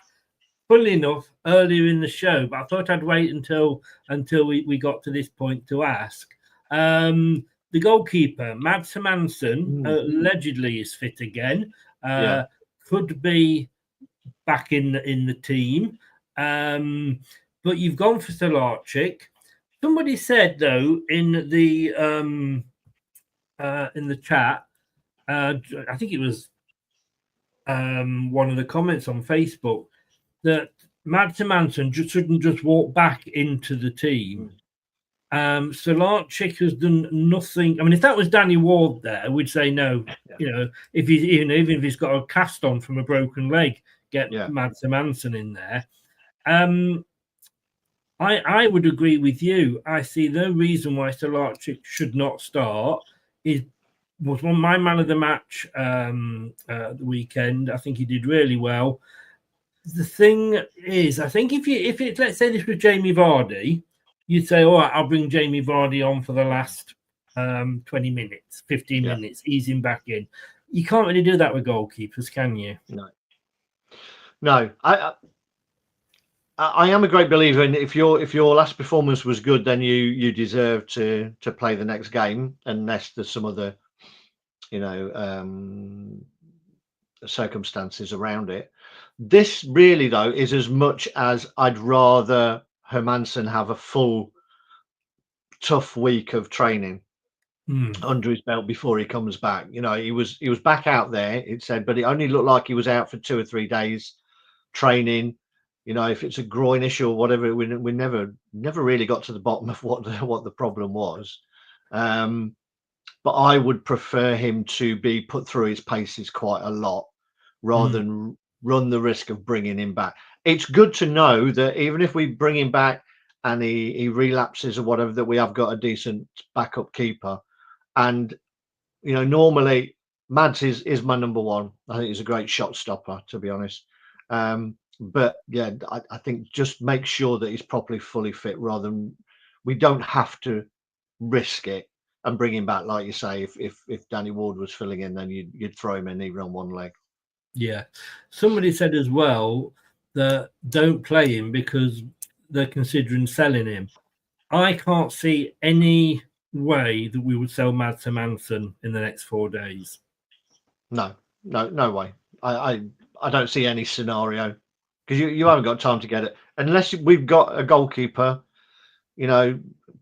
funnily enough, earlier in the show, but I thought I'd wait until we got to this point to ask. The goalkeeper, Mads Hermansen, allegedly is fit again. Could be back in the team, but you've gone for Solarczyk. Somebody said though in the chat, I think it was one of the comments on Facebook, that Mads Hermansen shouldn't just walk back into the team. Solarczyk has done nothing. I mean, if that was Danny Ward there, we'd say no. If he's even if he's got a cast on from a broken leg, get Mads Hermansen in there. I would agree with you. I see no reason why Solarczyk should not start. He was my man of the match the weekend. I think he did really well. The thing is, I think if it let's say this was Jamie Vardy, you'd say, all right, I'll bring Jamie Vardy on for the last 20 minutes, 15 minutes, ease him back in. You can't really do that with goalkeepers, can you? No. I am a great believer in if your last performance was good, then you deserve to play the next game, unless there's some other circumstances around it. This really though is as much as I'd rather Hermansen have a full tough week of training under his belt before he comes back. He was back out there, it said, but it only looked like he was out for 2 or 3 days training. If it's a groin issue or whatever, we never really got to the bottom of what the problem was. But I would prefer him to be put through his paces quite a lot rather than run the risk of bringing him back. It's good to know that even if we bring him back and he relapses or whatever, that we have got a decent backup keeper. And normally Mads is my number one. I think he's a great shot stopper, to be honest. But yeah, I think just make sure that he's properly fully fit, rather than, we don't have to risk it and bring him back, like you say. If Danny Ward was filling in, then you'd throw him in even on one leg. Yeah. Somebody said as well that don't play him because they're considering selling him. I can't see any way that we would sell Mads Hermansen in the next 4 days. No way. I don't see any scenario, because you haven't got time to get it unless we've got a goalkeeper,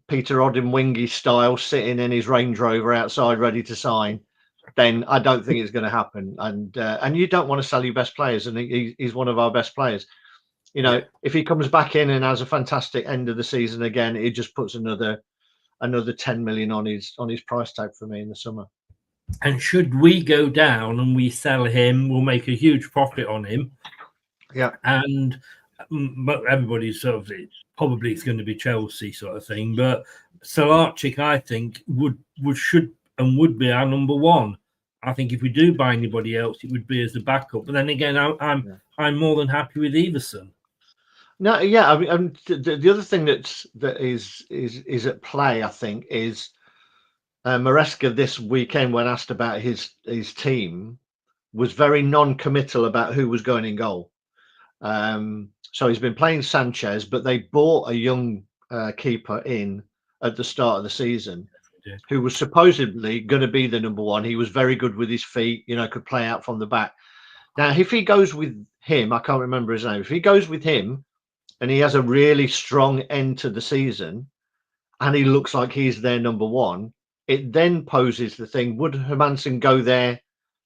Peter Odin-Wingy style, sitting in his Range Rover outside ready to sign. Then I don't think it's going to happen. And you don't want to sell your best players, and he's one of our best players. If he comes back in and has a fantastic end of the season again, it just puts another 10 million on his price tag for me in the summer. And should we go down and we sell him, we'll make a huge profit on him. Yeah. And but everybody's sort of, probably it's going to be Chelsea sort of thing. But Salarchik, I think, would be our number one. I think if we do buy anybody else, it would be as a backup. But then again, I'm more than happy with Everson. No, yeah. I mean, the other thing that is at play, I think, is Maresca this weekend, when asked about his team, was very non-committal about who was going in goal. So he's been playing Sanchez, but they bought a young keeper in at the start of the season, who was supposedly going to be the number one. He was very good with his feet, could play out from the back. Now, if he goes with him, I can't remember his name. If he goes with him and he has a really strong end to the season and he looks like he's their number one, it then poses the thing, would Hermansen go there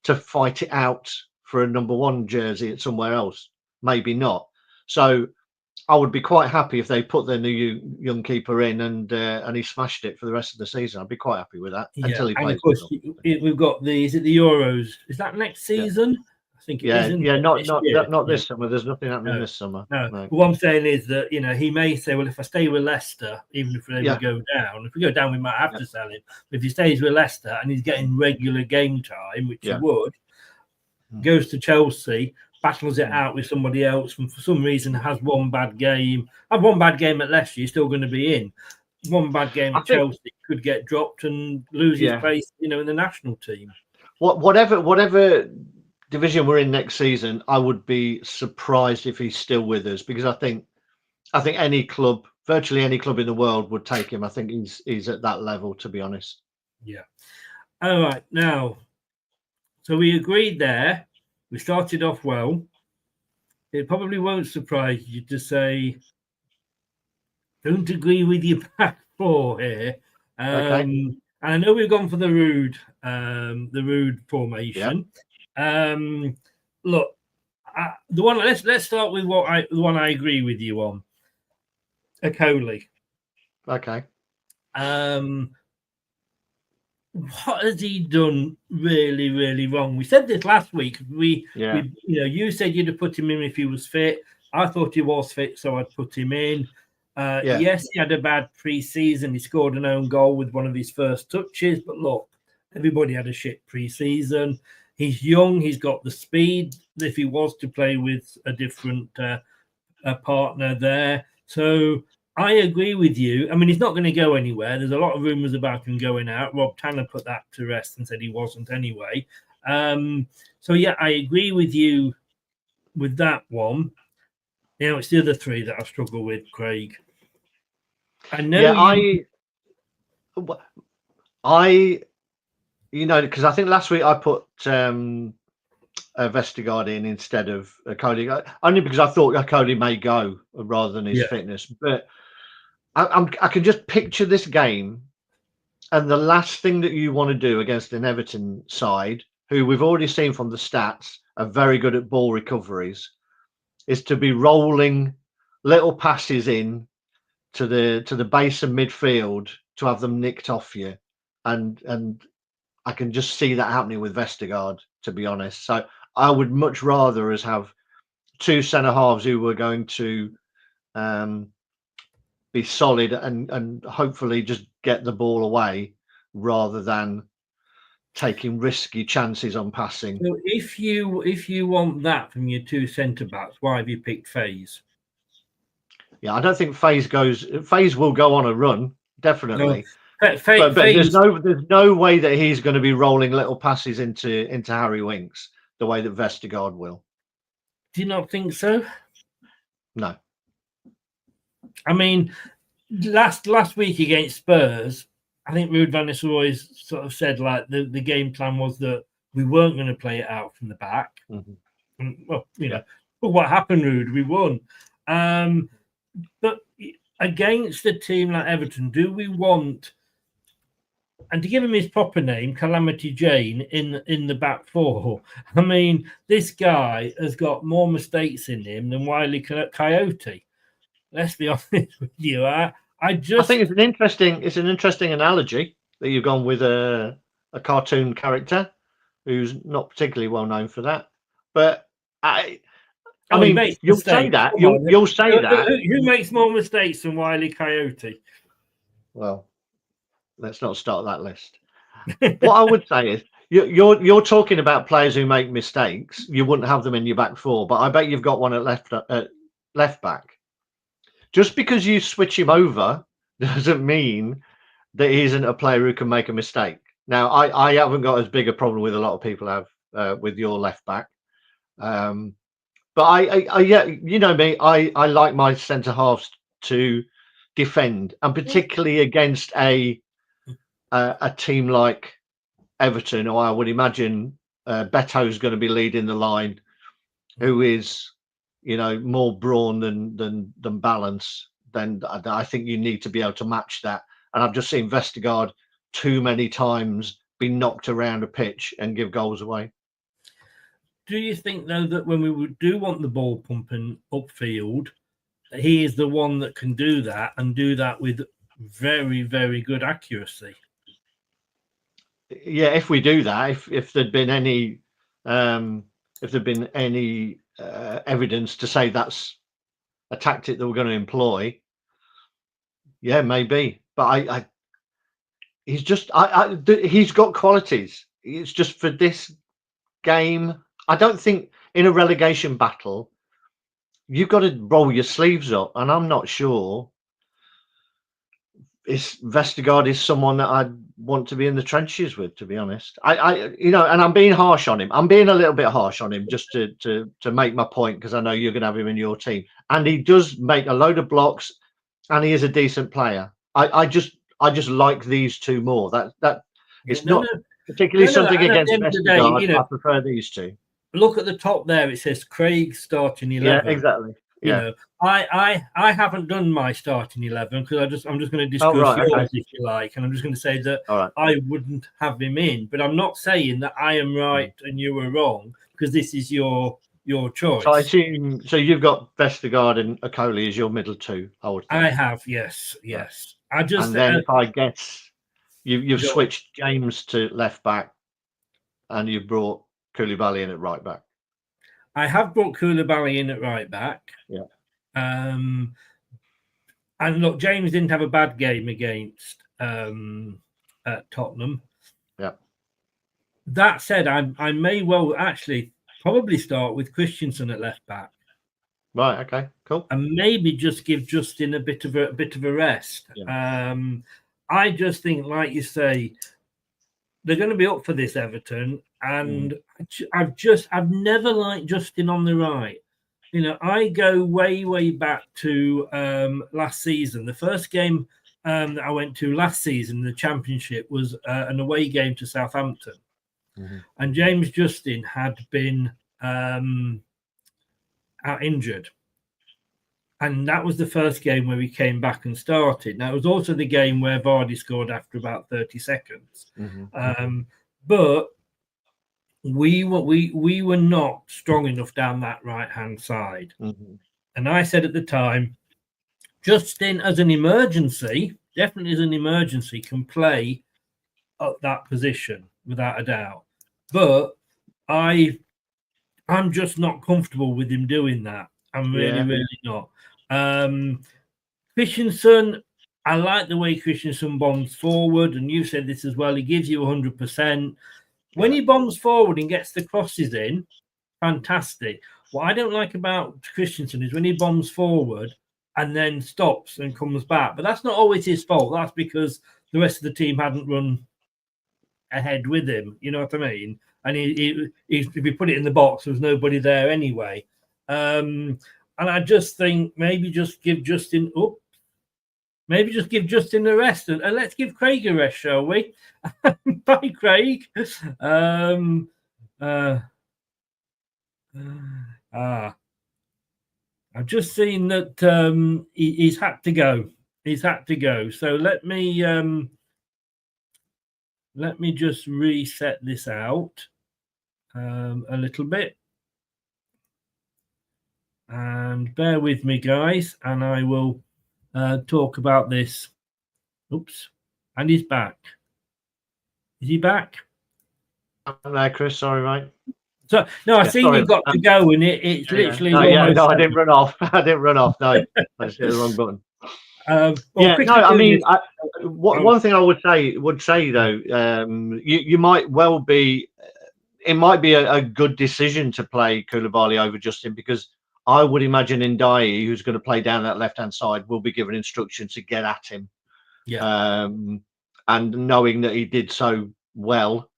to fight it out for a number one jersey at somewhere else? Maybe not. So I would be quite happy if they put their new young keeper in and he smashed it for the rest of the season. I'd be quite happy with that until he plays. And of course, we've got is it the Euros? Is that next season? Yeah. I think it is. Yeah, not this summer. There's nothing happening this summer. No. What I'm saying is that he may say, well, if I stay with Leicester, even if we go down, if we go down, we might have to sell him. But if he stays with Leicester and he's getting regular game time, which he would, goes to Chelsea, battles it out with somebody else, and for some reason has one bad game. Have one bad game at Leicester, you're still going to be in. One bad game at Chelsea could get dropped and lose his place, in the national team. Whatever division we're in next season, I would be surprised if he's still with us, because I think any club, virtually any club in the world, would take him. I think he's at that level, to be honest. Yeah. All right, now, so we agreed there. We started off well. It probably won't surprise you to say, don't agree with your back four here. Okay. And I know we've gone for the rude formation. Yeah. Look, the one. Let's start with the one I agree with you on. Akoli. Okay. What has he done really, really wrong? We said this last week. You said you'd have put him in if he was fit. I thought he was fit, so I'd put him in. Yes, he had a bad pre-season. He scored an own goal with one of his first touches. But look, everybody had a shit pre-season. He's young. He's got the speed if he was to play with a different partner there. So I agree with you. I mean, he's not going to go anywhere. There's a lot of rumours about him going out. Rob Tanner put that to rest and said he wasn't anyway. So, yeah, I agree with you with that one. It's the other three that I struggle with, Craig. I know because I think last week I put Vestergaard in instead of Cody, only because I thought Cody may go rather than his fitness. But I can just picture this game, and the last thing that you want to do against an Everton side, who we've already seen from the stats are very good at ball recoveries, is to be rolling little passes in to the base of midfield to have them nicked off you, and I can just see that happening with Vestergaard, to be honest. So I would much rather us have two centre halves who were going to be solid and hopefully just get the ball away rather than taking risky chances on passing. So if you want that from your two centre backs, why have you picked Faze? Yeah, I don't think Faze will go on a run, definitely. No, But there's Faze, no way that he's going to be rolling little passes into Harry Winks the way that Vestergaard will. do you not think so? No. I mean, last week against Spurs, I think Ruud van Nistelrooy sort of said like the game plan was that we weren't going to play it out from the back. Mm-hmm. And, well, you know, but what happened, Ruud? We won. But against a team like Everton, do we want, and to give him his proper name, Calamity Jane in the back four? I mean, this guy has got more mistakes in him than Wile E. Coyote. Let's be honest with you. I think it's an interesting analogy that you've gone with a cartoon character who's not particularly well known for that. But I mean, you'll say that. You'll say that. Who makes more mistakes than Wile E. Coyote? Well, let's not start that list. What I would say is you're talking about players who make mistakes. You wouldn't have them in your back four, but I bet you've got one at left back. Just because you switch him over doesn't mean that he isn't a player who can make a mistake. Now, I haven't got as big a problem with a lot of people have with your left back. But yeah, you know me, I like my centre halves to defend, and particularly against a team like Everton, or I would imagine Beto's going to be leading the line, who is, you know, more brawn than balance. Then I think you need to be able to match that. And I've just seen Vestergaard too many times be knocked around a pitch and give goals away. Do you think, though, that when we do want the ball pumping upfield, he is the one that can do that and do that with very, very good accuracy? Yeah, if we do that, if there'd been any evidence to say that's a tactic that we're going to employ, yeah, maybe. But he's got qualities. It's just for this game. I don't think in a relegation battle you've got to roll your sleeves up, and I'm not sure Vestergaard is someone that I'd want to be in the trenches with, to be honest. You know, and I'm being harsh on him. I'm being a little bit harsh on him just to make my point, because I know you're going to have him in your team, and he does make a load of blocks, and he is a decent player. I just like these two more. That it's not particularly something against Vestergaard. You know, I prefer these two. Look at the top there. It says Craig starting 11. Yeah, exactly. You know, I haven't done my starting 11 because I'm just going to discuss yours, if you like, and I'm just going to say that I wouldn't have him in, but I'm not saying that I am right and you were wrong, because this is your choice. So I assume you've got Vestergaard and Okoli as your middle two. I have, yes. I just and then if I guess you've switched James to left back, and you've brought Koulibaly in at right back. I have brought Koulibaly in at right back. Yeah. And look, James didn't have a bad game against Tottenham. Yeah. That said, I may well actually probably start with Christensen at left back. Right. Okay. Cool. And maybe just give Justin a bit of a rest. Yeah. I just think, like you say, they're going to be up for this, Everton, and I've never liked Justin on the right. You know, I go way back to last season. The first game that I went to last season in the Championship was an away game to Southampton, and James Justin had been out injured. And that was the first game where he came back and started. Now, it was also the game where Vardy scored after about 30 seconds. But we were not strong enough down that right-hand side. And I said at the time, Justin, as an emergency, definitely as an emergency, can play at that position without a doubt. But I'm just not comfortable with him doing that. I'm really not. Christensen, I like the way Christensen bombs forward, and you said this as well. He gives you 100%. When he bombs forward and gets the crosses in, fantastic. What I don't like about Christensen is when he bombs forward and then stops and comes back. But that's not always his fault. That's because the rest of the team hadn't run ahead with him. You know what I mean? And if you put it in the box, there was nobody there anyway. And I just think maybe just give Justin up. Maybe just give Justin a rest, and let's give Craig a rest, shall we? Bye, Craig. I've just seen that he's had to go. He's had to go. So let me just reset this out a little bit, and bear with me, guys, and I will talk about this. Oops, and he's back. Is he back? I'm there, Chris. Sorry, mate. So no, I see you got to go, and it's literally. No, I didn't run off. I didn't run off. No, I just hit the wrong button. I mean, one thing I would say though, you might well be. It might be a good decision to play Koulibaly over Justin, because I would imagine Ndiaye, who's going to play down that left-hand side, will be given instructions to get at him. Yeah. And knowing that he did so well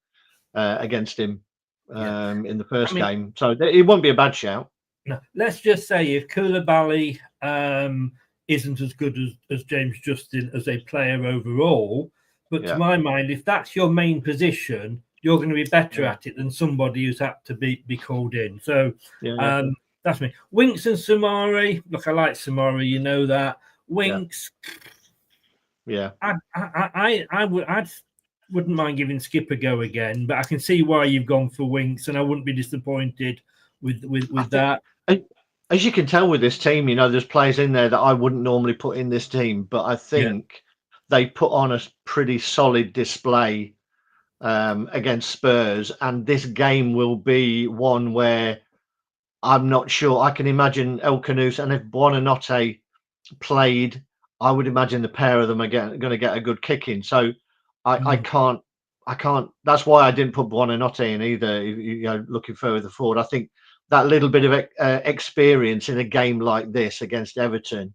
against him in the first game, so it won't be a bad shout. No, let's just say if Koulibaly isn't as good as James Justin as a player overall, but to my mind, if that's your main position, you're going to be better at it than somebody who's had to be called in. So that's me. Winks and Samari. Look, I like Samari. You know that. Winks. Yeah. I wouldn't mind giving Skip a go again, but I can see why you've gone for Winks, and I wouldn't be disappointed with that. As you can tell with this team, there's players in there that I wouldn't normally put in this team, but I think they put on a pretty solid display against Spurs, and this game will be one where I'm not sure. I can imagine El Khanous, and if Buonanotte played, I would imagine the pair of them are going to get a good kick in. So I can't. That's why I didn't put Buonanotte in either. Looking further forward, I think that little bit of experience in a game like this against Everton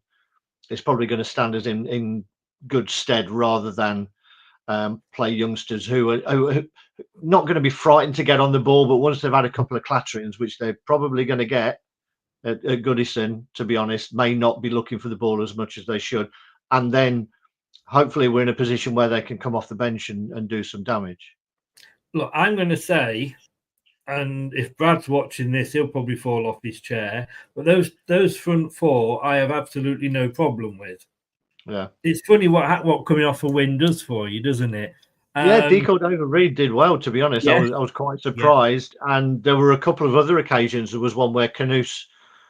is probably going to stand us in good stead, rather than play youngsters who are not going to be frightened to get on the ball, but once they've had a couple of clatterings, which they're probably going to get at Goodison, to be honest, may not be looking for the ball as much as they should. And then hopefully we're in a position where they can come off the bench and do some damage. Look, I'm going to say, and if Brad's watching this, he'll probably fall off his chair, but those front four I have absolutely no problem with. Yeah, it's funny what coming off a win does for you, doesn't it? Deco-Over-Reid did well, to be honest. I was quite surprised, and there were a couple of other occasions. There was one where Khanous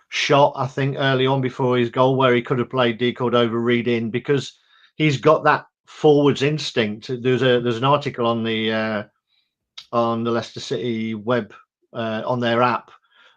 shot, I think, early on before his goal, where he could have played Deco-Over-Reid in, because he's got that forwards instinct. There's an article on the Leicester City web on their app.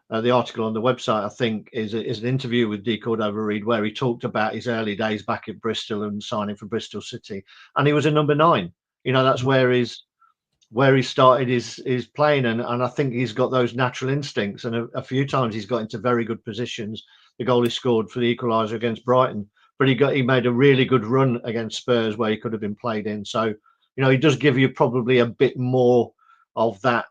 The article on the website, I think, is an interview with Deco-Over-Reid, where he talked about his early days back at Bristol and signing for Bristol City, and he was a number 9. That's where he started his playing, and I think he's got those natural instincts. And a few times he's got into very good positions. The goal he scored for the equaliser against Brighton, but he made a really good run against Spurs where he could have been played in. So he does give you probably a bit more of that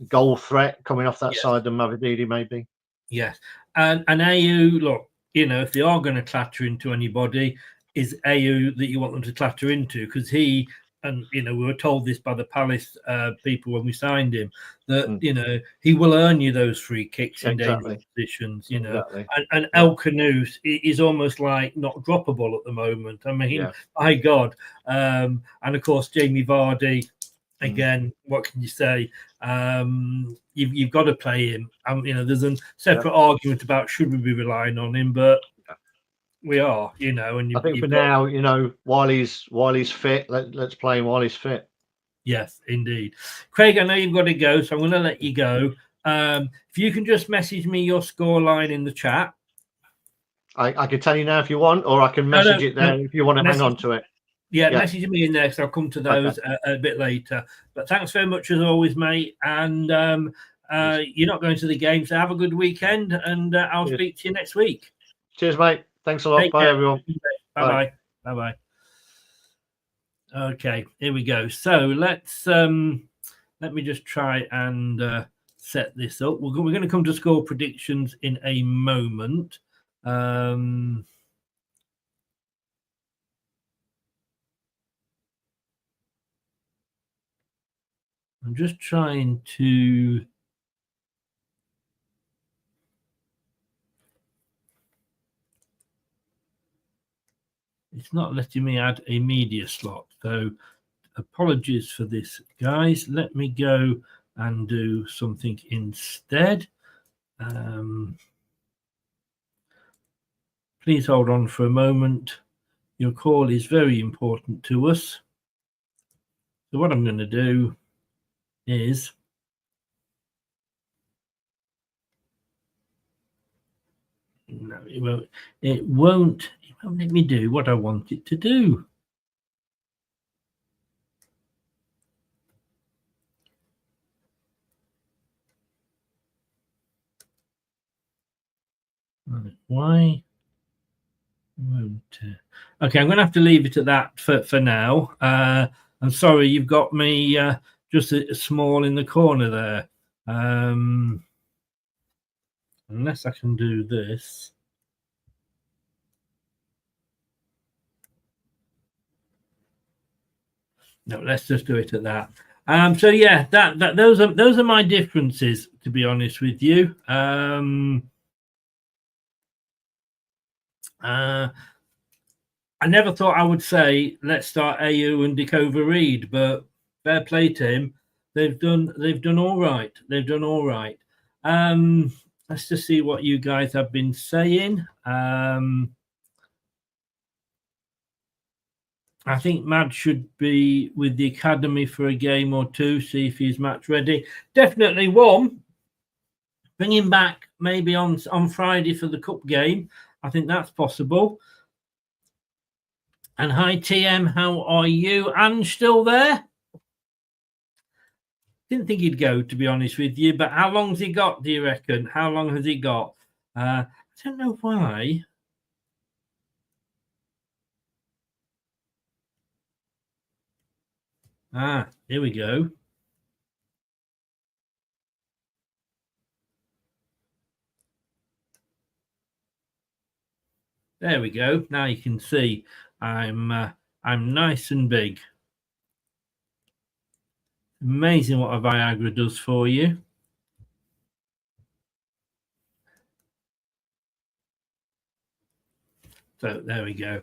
goal threat coming off that side than Mavididi maybe. Yes, and Ayew, look, if they are going to clatter into anybody, is Ayew that you want them to clatter into, because he. And we were told this by the Palace people when we signed him, that he will earn you those free kicks in dangerous positions. And El Khanous is almost like not droppable at the moment. I mean, my God. And of course, Jamie Vardy. Again, what can you say? You've got to play him. There's a separate argument about should we be relying on him, but. We are, and I think for now, while he's fit, let's play him while he's fit. Yes, indeed. Craig, I know you've got to go, so I'm going to let you go. If you can just message me your scoreline in the chat. I can tell you now if you want, or I can message it there if you want to hang on to it. Yeah, message me in there, so I'll come to those a bit later. But thanks very much as always, mate. And you're not going to the game, so have a good weekend, and I'll speak to you next week. Cheers, mate. Thanks a lot. Bye, everyone. Bye-bye. Bye-bye. Okay, here we go. So let's let me just try and set this up. We're going to come to score predictions in a moment. I'm just trying to it's not letting me add a media slot, so apologies for this, guys. Let me go and do something instead. Please hold on for a moment. Your call is very important to us. So what I'm going to do is no, it won't let me do what I want it to do. Why won't okay, I'm going to have to leave it at that for now. I'm sorry, you've got me just a small in the corner there. Unless I can do this. No, let's just do it at that. So yeah, those are my differences, to be honest with you. I never thought I would say let's start AU and Dick over Reed, but fair play to him. They've done all right. They've done all right. Let's just see what you guys have been saying. I think Mad should be with the academy for a game or two, see if he's match ready. Definitely one. Bring him back maybe on Friday for the cup game. I think that's possible. And hi, TM, how are you? Ange still there? Didn't think he'd go, to be honest with you. But how long's he got, do you reckon? How long has he got? I don't know why. Here we go. There we go. Now you can see I'm nice and big. Amazing what a Viagra does for you. So there we go.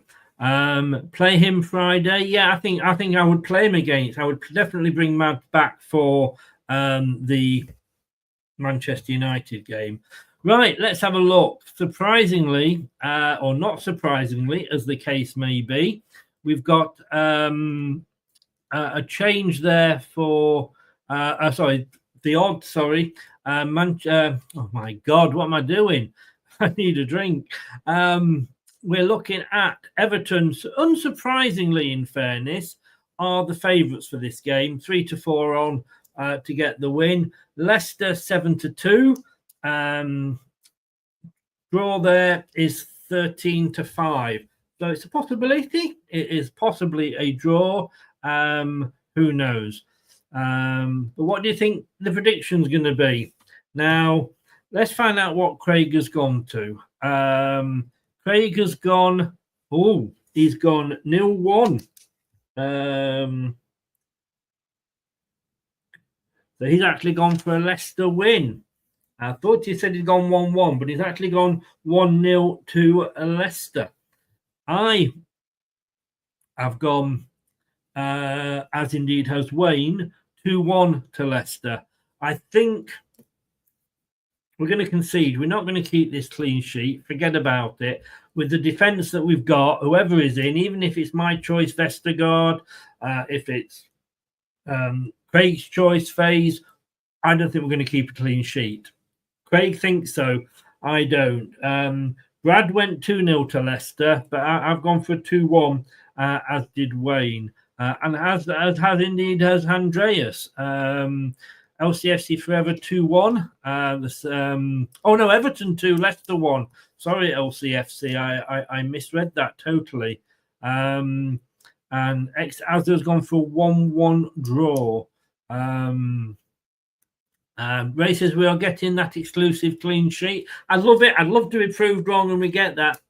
Play him Friday. Yeah, I think I would play him against. I would definitely bring Mad back for the Manchester United game. Right, let's have a look. Surprisingly, or not surprisingly, as the case may be, we've got a change there for the odds. Sorry, oh my God, what am I doing? I need a drink. We're looking at Everton, unsurprisingly, in fairness, are the favourites for this game. 3-4 on to get the win. Leicester 7-2. Draw there is 13-5. So it's a possibility. It is possibly a draw. Who knows? But what do you think the prediction's going to be? Now, let's find out what Craig has gone to. Craig has gone, he's gone 0-1. So he's actually gone for a Leicester win. I thought he said he'd gone 1-1, but he's actually gone 1-0 to Leicester. I have gone, as indeed has Wayne, 2-1 to Leicester. I think we're going to concede. We're not going to keep this clean sheet. Forget about it. With the defence that we've got, whoever is in, even if it's my choice, Vestergaard, if it's Craig's choice, Faze, I don't think we're going to keep a clean sheet. Craig thinks so. I don't. Brad went 2-0 to Leicester, but I've gone for 2-1, as did Wayne. And as indeed has Andreas. LCFC Forever 2-1. Everton 2, Leicester 1. Sorry, LCFC, I misread that totally. And Asda's gone for 1-1 draw. Ray says we are getting that exclusive clean sheet. I love it. I'd love to be proved wrong and we get that.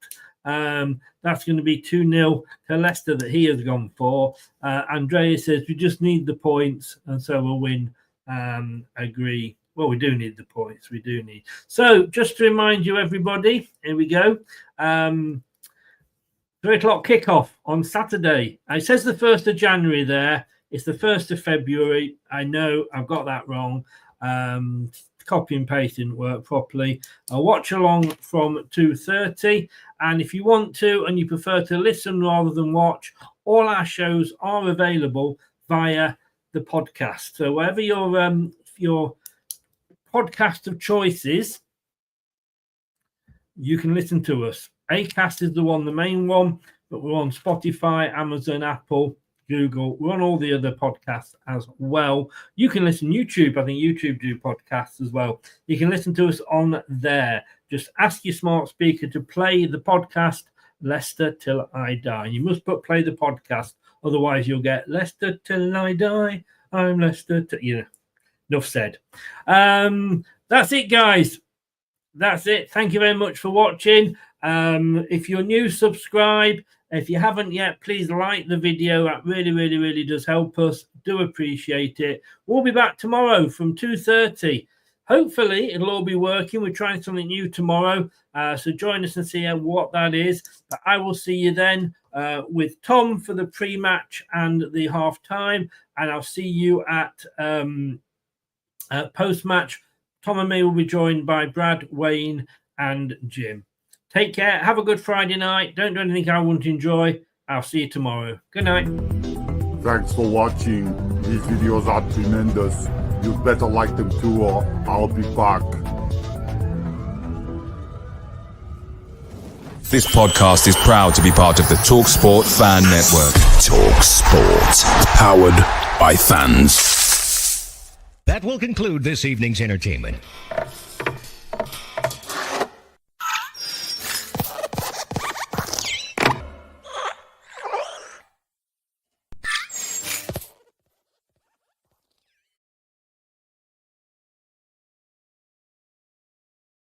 That's going to be 2-0 to Leicester that he has gone for. Andrea says we just need the points and so we'll win. Agree. Well, we do need the points. We do need. So just to remind you, everybody, here we go. 3 o'clock kickoff on Saturday. It says the 1st of January there. It's the 1st of February. I know I've got that wrong. Copy and paste didn't work properly. Watch along from 2:30. And if you want to and you prefer to listen rather than watch, all our shows are available via the podcast. So wherever your podcast of choice is, you can listen to us. Acast is the main one, but we're on Spotify, Amazon, Apple, Google. We're on all the other podcasts as well. You can listen YouTube. I think YouTube do podcasts as well. You can listen to us on there. Just ask your smart speaker to play the podcast Leicester Till I Die. You must play the podcast, otherwise you'll get Leicester Till I Die. I'm Leicester. Enough said. That's it, guys. That's it. Thank you very much for watching. If you're new, subscribe. If you haven't yet, please like the video. That really, really, really does help us. Do appreciate it. We'll be back tomorrow from 2:30. Hopefully, it'll all be working. We're trying something new tomorrow. So join us and see what that is. But I will see you then with Tom for the pre-match and the half-time. And I'll see you at post-match. Tom and me will be joined by Brad, Wayne, and Jim. Take care. Have a good Friday night. Don't do anything I won't enjoy. I'll see you tomorrow. Good night. Thanks for watching. These videos are tremendous. You better like them too, or I'll be back. This podcast is proud to be part of the TalkSport Fan Network. TalkSport. Powered by fans. That will conclude this evening's entertainment.